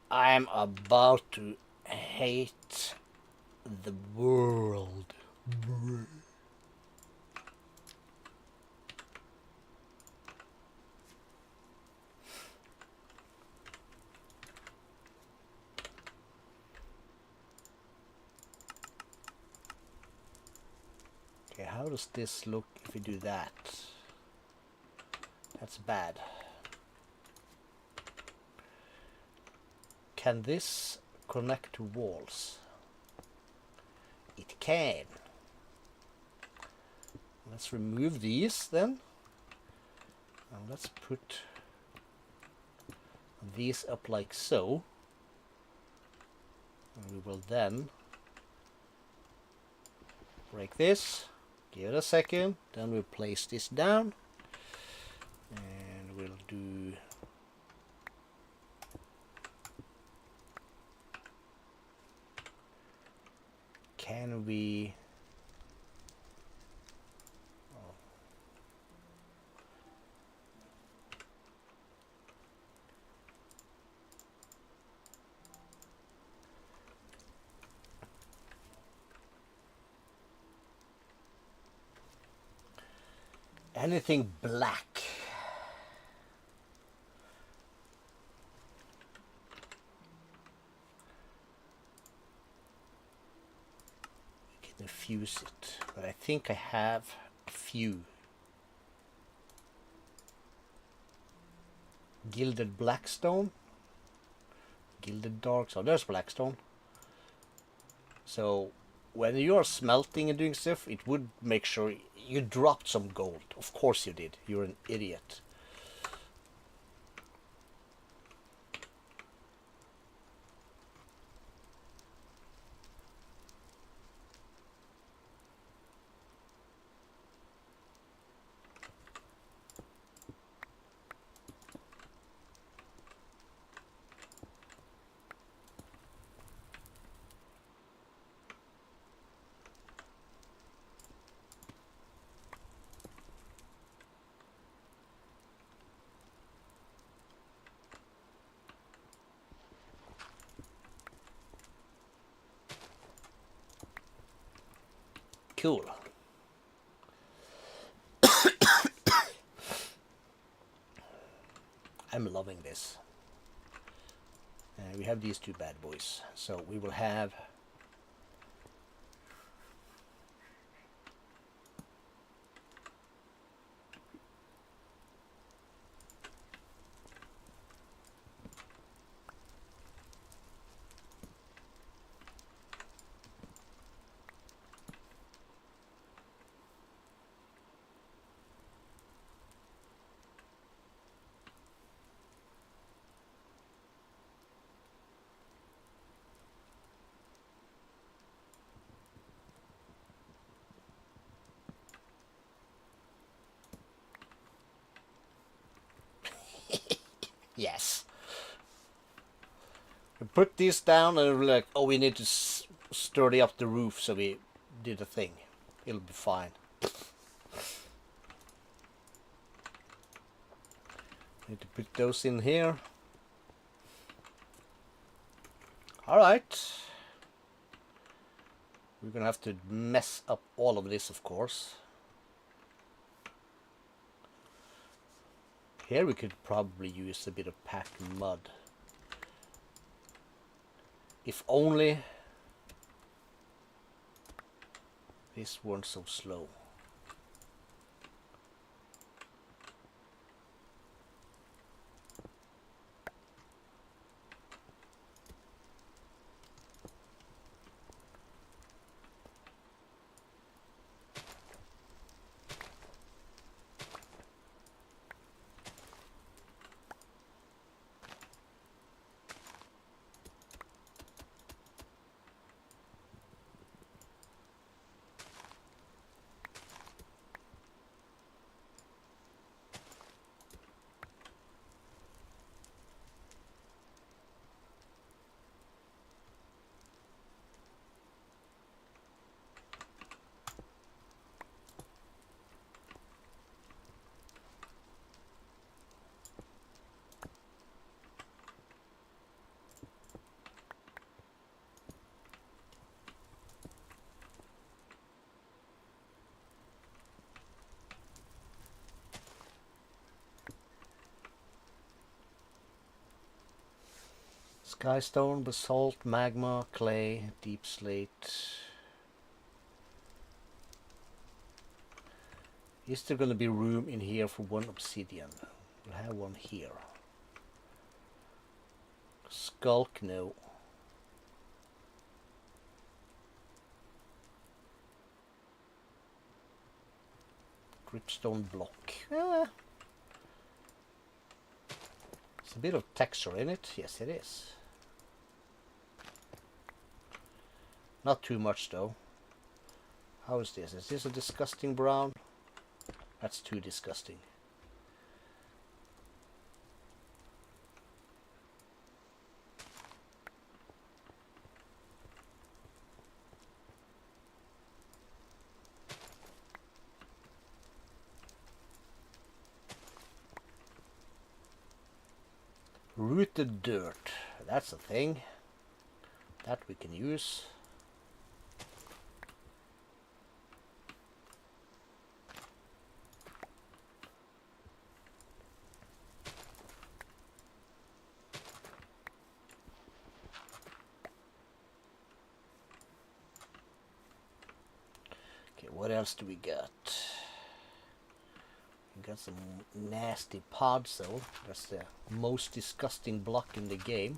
I'm about to hate the world. Okay, how does this look if we do that? That's bad. Can this connect to walls? It can. Let's remove these then. And let's put these up like so. And we will then break this. Give it a second. Then we'll place this down. And we'll do can we anything black? Fuse it, but I think I have a few. Gilded blackstone, gilded dark, so there's blackstone. So when you're smelting and doing stuff, it would make sure you dropped some gold. Of course you did, you're an idiot. cool. I'm loving this. We have these two bad boys, so we will have yes. We put these down and we're like, oh, we need to sturdy up the roof, so we did a thing. It'll be fine. Need to put those in here. Alright. We're gonna have to mess up all of this, of course. Here we could probably use a bit of packed mud. If only this weren't so slow. Skystone, basalt, magma, clay, deep slate. Is there going to be room in here for one obsidian? We'll have one here. Skulk, no. Dripstone block. There's a bit of texture in it. Yes, it is. Not too much though. How is this? Is this a disgusting brown? That's too disgusting. Rooted dirt. That's a thing that we can use. Okay, what else do we got? We got some nasty pods though. That's the most disgusting block in the game.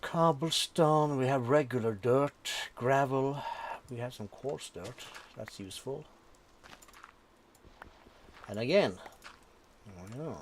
Cobblestone, we have regular dirt, gravel, we have some coarse dirt, that's useful. And again, oh no.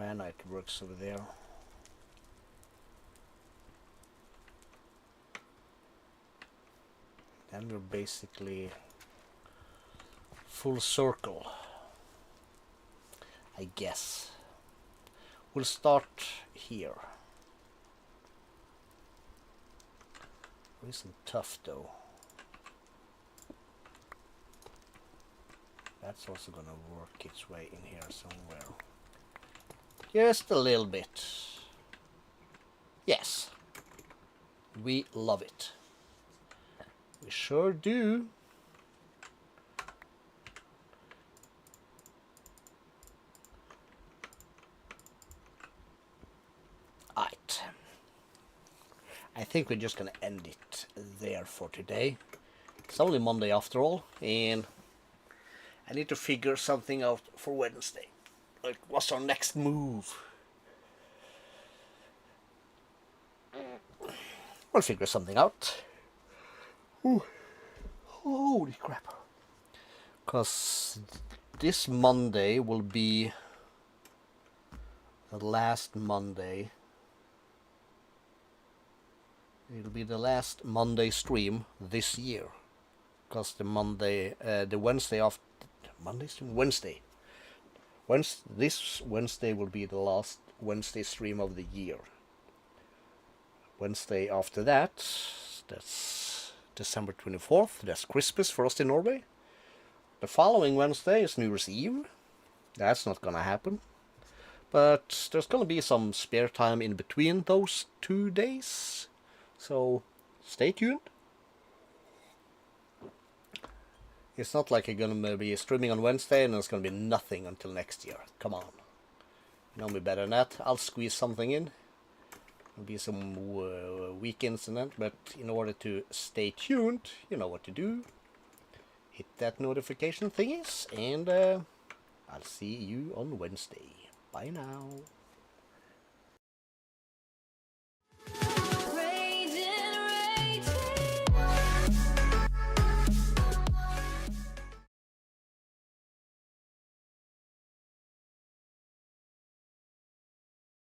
granite works over there. Then we're basically full circle, I guess. We'll start here. It isn't tough though. That's also gonna work its way in here somewhere. Just a little bit. Yes. We love it. We sure do. Alright. I think we're just gonna end it there for today. It's only Monday after all, and I need to figure something out for Wednesday. Like, what's our next move? We'll figure something out. Ooh. Holy crap. Because this Monday will be the last Monday. It'll be the last Monday stream this year. Because the Monday, the Wednesday after, Monday stream? Wednesday. This Wednesday will be the last Wednesday stream of the year. Wednesday after that, that's December 24th, that's Christmas for us in Norway. The following Wednesday is New Year's Eve. That's not gonna happen. But there's gonna be some spare time in between those 2 days. So stay tuned. It's not like you're gonna be streaming on Wednesday and there's gonna be nothing until next year. Come on. You know me better than that. I'll squeeze something in. There'll be some weekends and that, but in order to stay tuned, you know what to do. Hit that notification thingies, and I'll see you on Wednesday. Bye now.